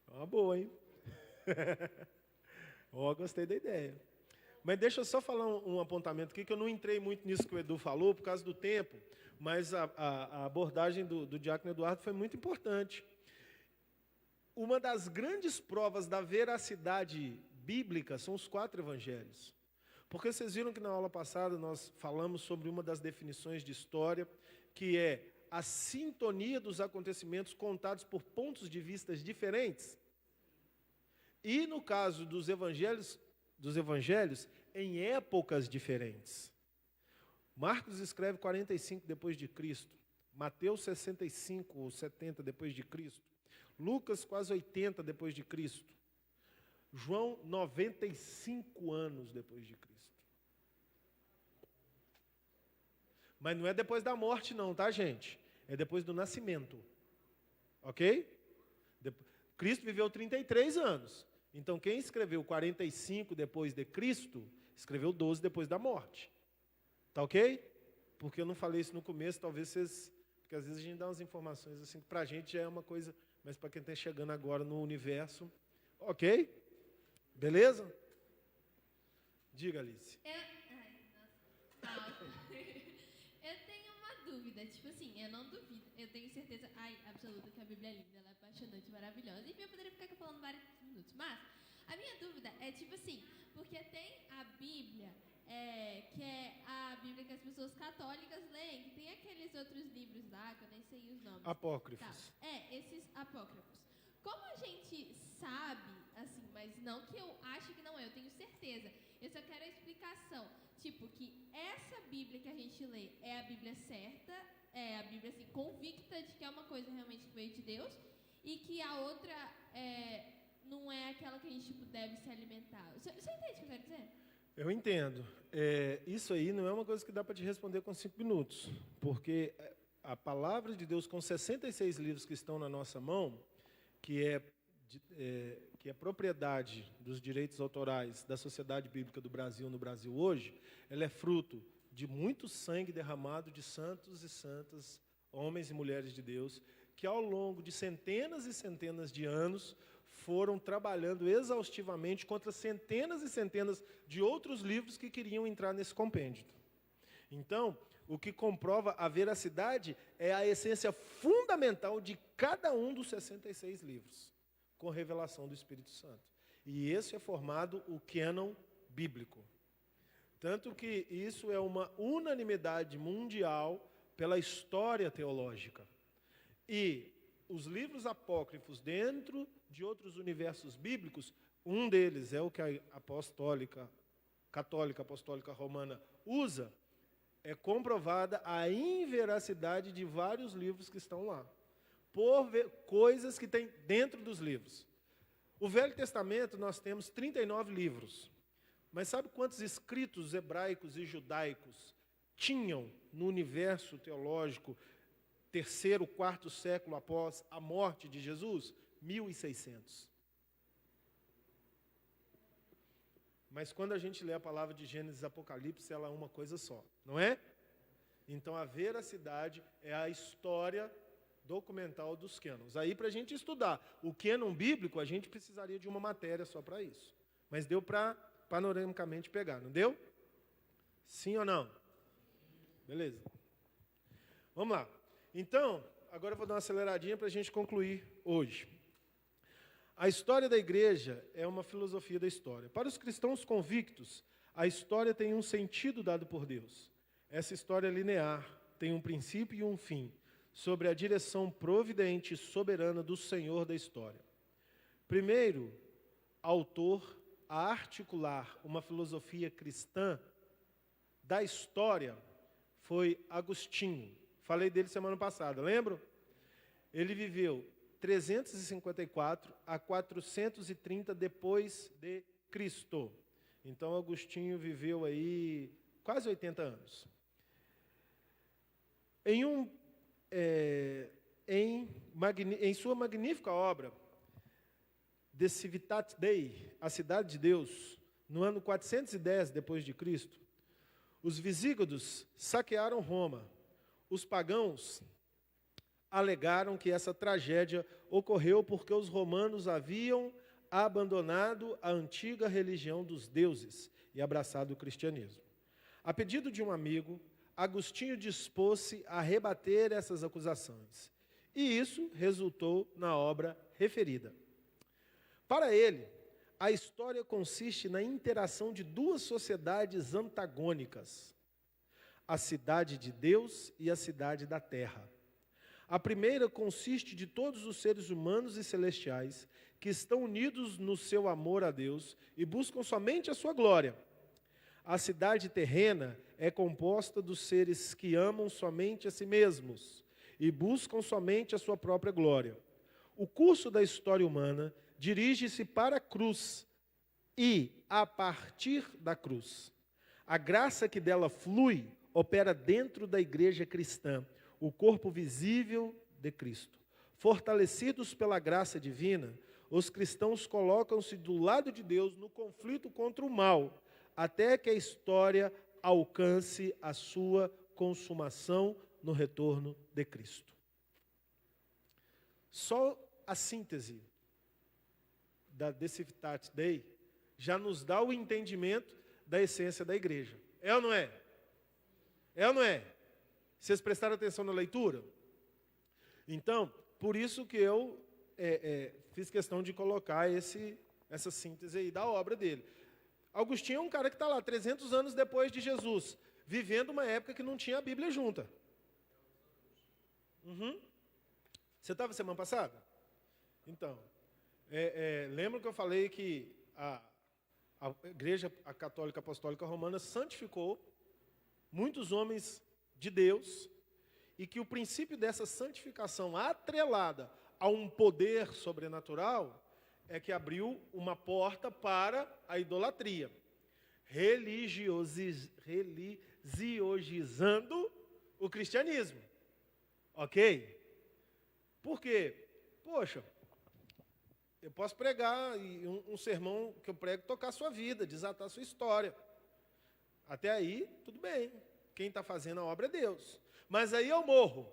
Uma boa, hein? Gostei da ideia. Mas deixa eu só falar um apontamento aqui, que eu não entrei muito nisso que o Edu falou, por causa do tempo, mas a abordagem do diácono Eduardo foi muito importante. Uma das grandes provas da veracidade bíblica são os 4 evangelhos. Porque vocês viram que na aula passada nós falamos sobre uma das definições de história, que é a sintonia dos acontecimentos contados por pontos de vista diferentes. E no caso dos evangelhos, em épocas diferentes. Marcos escreve 45 depois de Cristo, Mateus 65 ou 70 depois de Cristo, Lucas quase 80 depois de Cristo, João 95 anos depois de Cristo. Mas não é depois da morte não, tá, gente? É depois do nascimento. OK? Cristo viveu 33 anos. Então, quem escreveu 45 depois de Cristo, escreveu 12 depois da morte. Tá ok? Porque eu não falei isso no começo, talvez vocês... Porque às vezes a gente dá umas informações assim, que para a gente já é uma coisa, mas para quem está chegando agora no universo... Ok? Beleza? Diga, Alice. Eu tenho uma dúvida, tipo assim, eu não duvido, eu tenho certeza absoluta que a Bíblia é linda, ela é apaixonante, maravilhosa, enfim, eu poderia ficar aqui falando vários minutos, mas a minha dúvida é tipo assim, porque tem a Bíblia, que é a Bíblia que as pessoas católicas leem, que tem aqueles outros livros lá, que eu nem sei os nomes. Apócrifos. Tá. Esses apócrifos. Como a gente sabe, assim, mas não que eu ache que não é, eu tenho certeza, eu só quero a explicação, tipo, que essa Bíblia que a gente lê é a Bíblia certa, é a Bíblia, assim, convicta de que é uma coisa realmente que veio de Deus, e que a outra não é aquela que a gente, tipo, deve se alimentar. Você entende o que eu quero dizer? Eu entendo. Isso aí não é uma coisa que dá para te responder com 5 minutos, porque a palavra de Deus, com 66 livros que estão na nossa mão, que é propriedade dos direitos autorais da Sociedade Bíblica do Brasil no Brasil hoje, ela é fruto de muito sangue derramado de santos e santas, homens e mulheres de Deus, que ao longo de centenas e centenas de anos foram trabalhando exaustivamente contra centenas e centenas de outros livros que queriam entrar nesse compêndio. Então, o que comprova a veracidade é a essência fundamental de cada um dos 66 livros, com revelação do Espírito Santo. E esse é formado o cânon bíblico. Tanto que isso é uma unanimidade mundial pela história teológica. E os livros apócrifos dentro de outros universos bíblicos, um deles é o que a católica apostólica romana usa, é comprovada a inveracidade de vários livros que estão lá, por coisas que tem dentro dos livros. O Velho Testamento nós temos 39 livros, mas sabe quantos escritos hebraicos e judaicos tinham no universo teológico, 3º, 4º século após a morte de Jesus? 1.600. Mas quando a gente lê a palavra de Gênesis e Apocalipse, ela é uma coisa só, não é? Então, a veracidade é a história documental dos cânones. Aí, para a gente estudar o cânon bíblico, a gente precisaria de uma matéria só para isso. Mas deu para panoramicamente pegar, não deu? Sim ou não? Beleza. Vamos lá. Então, agora eu vou dar uma aceleradinha para a gente concluir hoje. A história da igreja é uma filosofia da história. Para os cristãos convictos, a história tem um sentido dado por Deus. Essa história é linear, tem um princípio e um fim, sobre a direção providente e soberana do Senhor da história. Primeiro, autor a articular uma filosofia cristã da história foi Agostinho. Falei dele semana passada, lembram? Ele viveu 354 a 430 depois de Cristo. Então, Agostinho viveu aí quase 80 anos. Em sua magnífica obra, De Civitate Dei, a Cidade de Deus, no ano 410 depois de Cristo, os visígodos saquearam Roma. Os pagãos alegaram que essa tragédia ocorreu porque os romanos haviam abandonado a antiga religião dos deuses e abraçado o cristianismo. A pedido de um amigo, Agostinho dispôs-se a rebater essas acusações, e isso resultou na obra referida. Para ele, a história consiste na interação de duas sociedades antagônicas, a cidade de Deus e a cidade da terra. A primeira consiste de todos os seres humanos e celestiais que estão unidos no seu amor a Deus e buscam somente a sua glória. A cidade terrena é composta dos seres que amam somente a si mesmos e buscam somente a sua própria glória. O curso da história humana dirige-se para a cruz e, a partir da cruz, a graça que dela flui opera dentro da igreja cristã, o corpo visível de Cristo. Fortalecidos pela graça divina, os cristãos colocam-se do lado de Deus no conflito contra o mal, até que a história alcance a sua consumação no retorno de Cristo. Só a síntese da De Civitate Dei já nos dá o entendimento da essência da igreja. É ou não é? É ou não é? Vocês prestaram atenção na leitura? Então, por isso que eu fiz questão de colocar essa síntese aí da obra dele. Agostinho é um cara que está lá 300 anos depois de Jesus, vivendo uma época que não tinha a Bíblia junta. Você estava semana passada? Então, lembra que eu falei que a Igreja Católica Apostólica Romana santificou muitos homens de Deus e que o princípio dessa santificação atrelada a um poder sobrenatural é que abriu uma porta para a idolatria, religiosizando o cristianismo. Ok? Por quê? Poxa, eu posso pregar um sermão que eu prego tocar a sua vida, desatar a sua história. Até aí, tudo bem. Quem está fazendo a obra é Deus. Mas aí eu morro.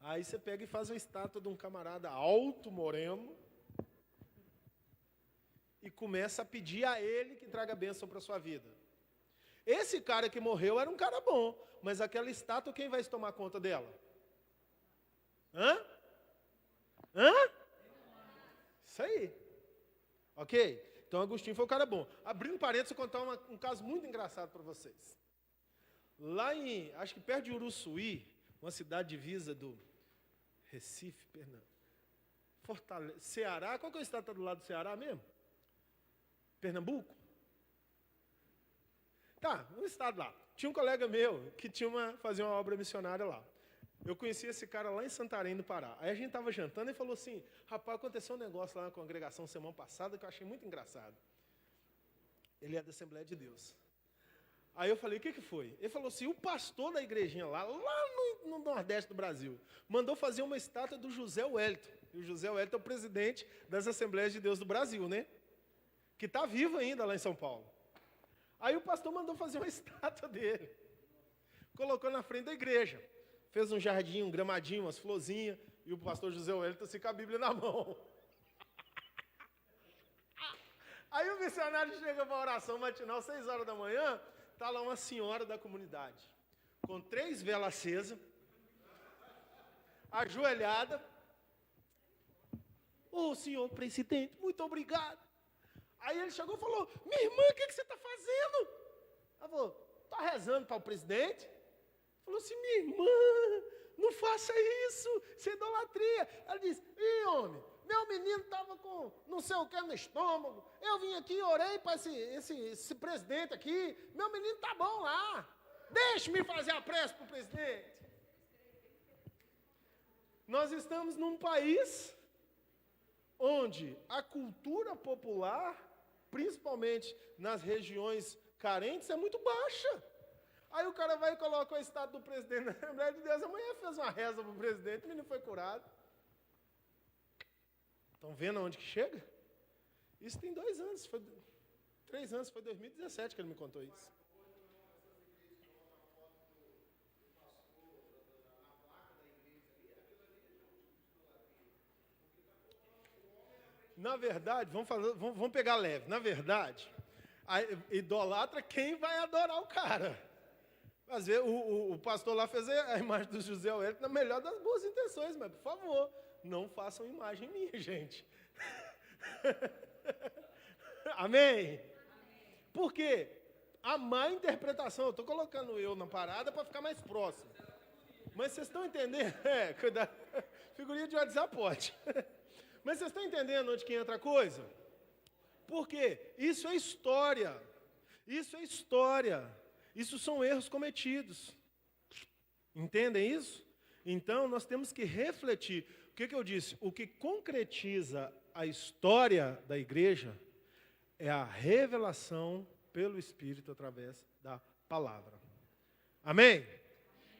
Aí você pega e faz uma estátua de um camarada alto, moreno, e começa a pedir a ele que traga bênção para a sua vida. Esse cara que morreu era um cara bom, mas aquela estátua, quem vai tomar conta dela? Hã? Isso aí. Ok? Então, Agostinho foi um cara bom. Abrindo um parênteses, vou contar um caso muito engraçado para vocês. Lá acho que perto de Uruçuí, uma cidade divisa do Recife, Pernambuco, Fortaleza, Ceará. Qual que é o estado que está do lado do Ceará mesmo? Pernambuco? Tá, um estado lá. Tinha um colega meu que fazia uma obra missionária lá. Eu conheci esse cara lá em Santarém, no Pará. Aí a gente estava jantando e falou assim, rapaz, aconteceu um negócio lá na congregação semana passada que eu achei muito engraçado. Ele é da Assembleia de Deus. Aí eu falei, o que foi? Ele falou assim, o pastor da igrejinha lá no Nordeste do Brasil, mandou fazer uma estátua do José Wellington. E o José Wellington é o presidente das Assembleias de Deus do Brasil, né? Que está vivo ainda lá em São Paulo. Aí o pastor mandou fazer uma estátua dele. Colocou na frente da igreja. Fez um jardim, um gramadinho, umas florzinhas. E o pastor José Wellington assim com a Bíblia na mão. Aí o missionário chega para a oração matinal, 6 horas da manhã, está lá uma senhora da comunidade, com 3 velas acesas, ajoelhada. Ô, senhor presidente, muito obrigado. Aí ele chegou e falou, minha irmã, o que você está fazendo? Ela falou, está rezando para o presidente? Falou assim, minha irmã, não faça isso, isso é idolatria. Ela disse, ih, homem, meu menino estava com não sei o que no estômago, eu vim aqui e orei para esse presidente aqui, meu menino está bom lá, deixe-me fazer a prece para o presidente. Nós estamos num país onde a cultura popular, principalmente nas regiões carentes, é muito baixa. Aí o cara vai e coloca a estátua do presidente na Assembleia de Deus. Amanhã fez uma reza para o presidente, o menino foi curado. Estão vendo aonde que chega? Isso tem 2 anos, 3 anos, foi 2017 que ele me contou isso. Na verdade, vamos pegar leve. Na verdade, idolatra quem vai adorar o cara. Às vezes, o pastor lá fez a imagem do José Wellington na melhor das boas intenções, mas, por favor, não façam imagem minha, gente. Amém? Por quê? A má interpretação, eu estou colocando eu na parada para ficar mais próximo. Mas vocês estão entendendo? Cuidado. Figurinha de WhatsApp pode. Mas vocês estão entendendo onde que entra a coisa? Por quê? Isso é história. Isso é história. Isso são erros cometidos. Entendem isso? Então, nós temos que refletir. O que eu disse? O que concretiza a história da igreja é a revelação pelo Espírito através da palavra. Amém?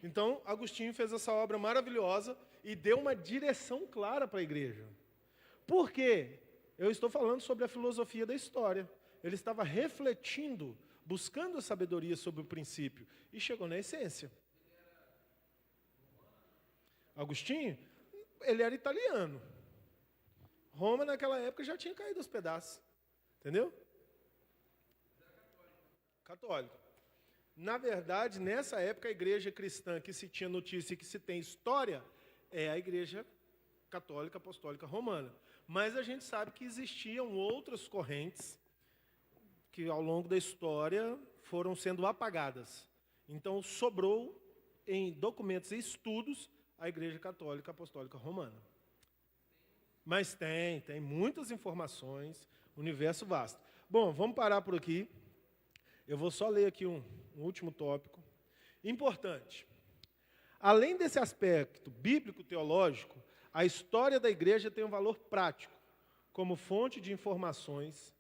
Então, Agostinho fez essa obra maravilhosa e deu uma direção clara para a igreja. Por quê? Eu estou falando sobre a filosofia da história. Ele estava refletindo, buscando a sabedoria sobre o princípio e chegou na essência. Agostinho, ele era italiano. Roma, naquela época, já tinha caído aos pedaços. Entendeu? Católico. Na verdade, nessa época, a igreja cristã que se tinha notícia e que se tem história é a igreja católica apostólica romana. Mas a gente sabe que existiam outras correntes que, ao longo da história, foram sendo apagadas. Então, sobrou em documentos e estudos a igreja católica apostólica romana. Mas tem muitas informações, universo vasto. Bom, vamos parar por aqui. Eu vou só ler aqui um último tópico. Importante. Além desse aspecto bíblico-teológico, a história da igreja tem um valor prático, como fonte de informações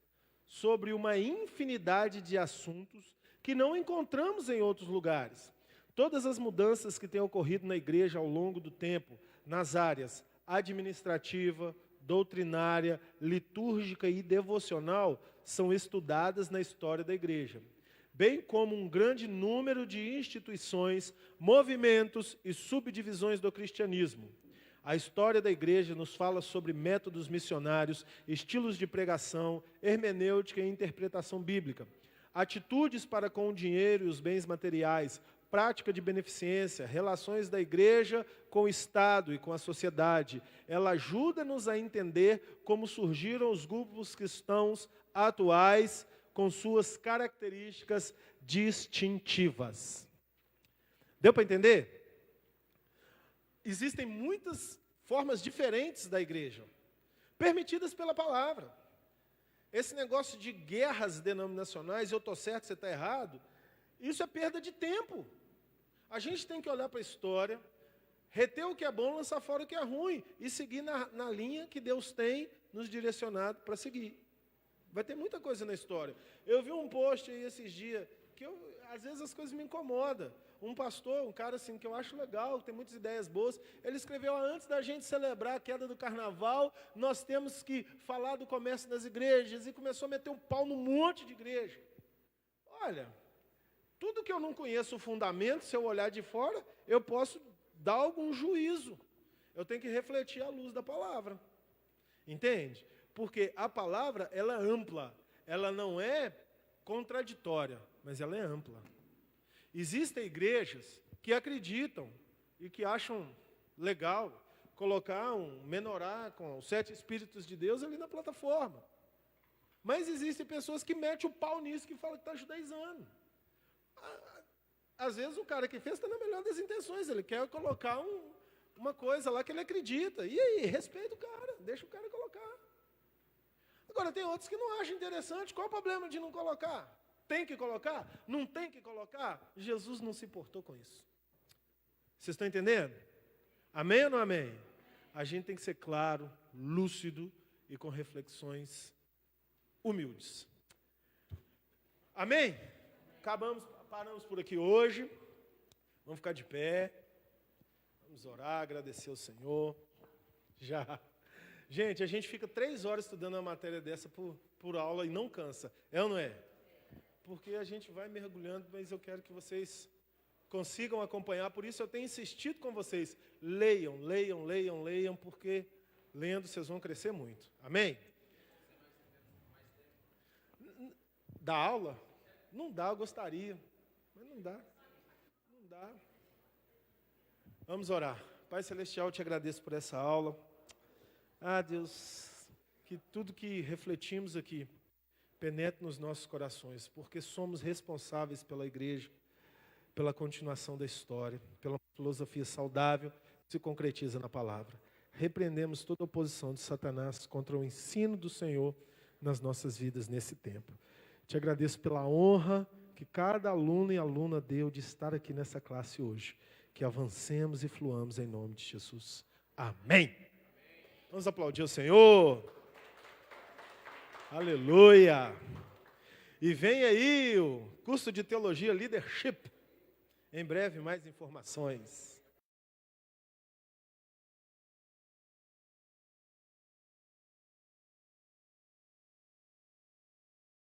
sobre uma infinidade de assuntos que não encontramos em outros lugares. Todas as mudanças que têm ocorrido na igreja ao longo do tempo, nas áreas administrativa, doutrinária, litúrgica e devocional, são estudadas na história da igreja, bem como um grande número de instituições, movimentos e subdivisões do cristianismo. A história da igreja nos fala sobre métodos missionários, estilos de pregação, hermenêutica e interpretação bíblica, atitudes para com o dinheiro e os bens materiais, prática de beneficência, relações da igreja com o Estado e com a sociedade. Ela ajuda-nos a entender como surgiram os grupos cristãos atuais com suas características distintivas. Deu para entender? Existem muitas formas diferentes da igreja, permitidas pela palavra. Esse negócio de guerras denominacionais, eu estou certo, você está errado, isso é perda de tempo. A gente tem que olhar para a história, reter o que é bom, lançar fora o que é ruim, e seguir na linha que Deus tem nos direcionado para seguir. Vai ter muita coisa na história. Eu vi um post aí esses dias, que às vezes as coisas me incomodam. Um pastor, um cara assim que eu acho legal, tem muitas ideias boas, ele escreveu: antes da gente celebrar a queda do carnaval, nós temos que falar do comércio das igrejas, e começou a meter um pau num monte de igreja. Olha, tudo que eu não conheço o fundamento, se eu olhar de fora, eu posso dar algum juízo. Eu tenho que refletir à luz da palavra. Entende? Porque a palavra, ela é ampla, ela não é contraditória, mas ela é ampla. Existem igrejas que acreditam e que acham legal colocar um menorá com os 7 Espíritos de Deus ali na plataforma. Mas existem pessoas que metem o pau nisso, que falam que está judaizando. Às vezes o cara que fez está na melhor das intenções, ele quer colocar uma coisa lá que ele acredita. E aí, respeita o cara, deixa o cara colocar. Agora, tem outros que não acham interessante. Qual o problema de não colocar? Tem que colocar? Não tem que colocar? Jesus não se importou com isso. Vocês estão entendendo? Amém ou não amém? A gente tem que ser claro, lúcido e com reflexões humildes. Amém? Paramos por aqui hoje. Vamos ficar de pé. Vamos orar, agradecer ao Senhor. Já. Gente, a gente fica 3 horas estudando uma matéria dessa por aula e não cansa. É ou não é? Porque a gente vai mergulhando, mas eu quero que vocês consigam acompanhar. Por isso eu tenho insistido com vocês. Leiam, leiam, leiam, leiam, porque lendo vocês vão crescer muito. Amém? Da aula? Não dá, eu gostaria. Mas não dá. Não dá. Vamos orar. Pai Celestial, eu te agradeço por essa aula. Deus, que tudo que refletimos aqui penetre nos nossos corações, porque somos responsáveis pela igreja, pela continuação da história, pela filosofia saudável que se concretiza na palavra. Repreendemos toda oposição de Satanás contra o ensino do Senhor nas nossas vidas nesse tempo. Te agradeço pela honra que cada aluno e aluna deu de estar aqui nessa classe hoje. Que avancemos e fluamos em nome de Jesus. Amém. Vamos aplaudir o Senhor. Aleluia. E vem aí o curso de Teologia Leadership. Em breve, mais informações.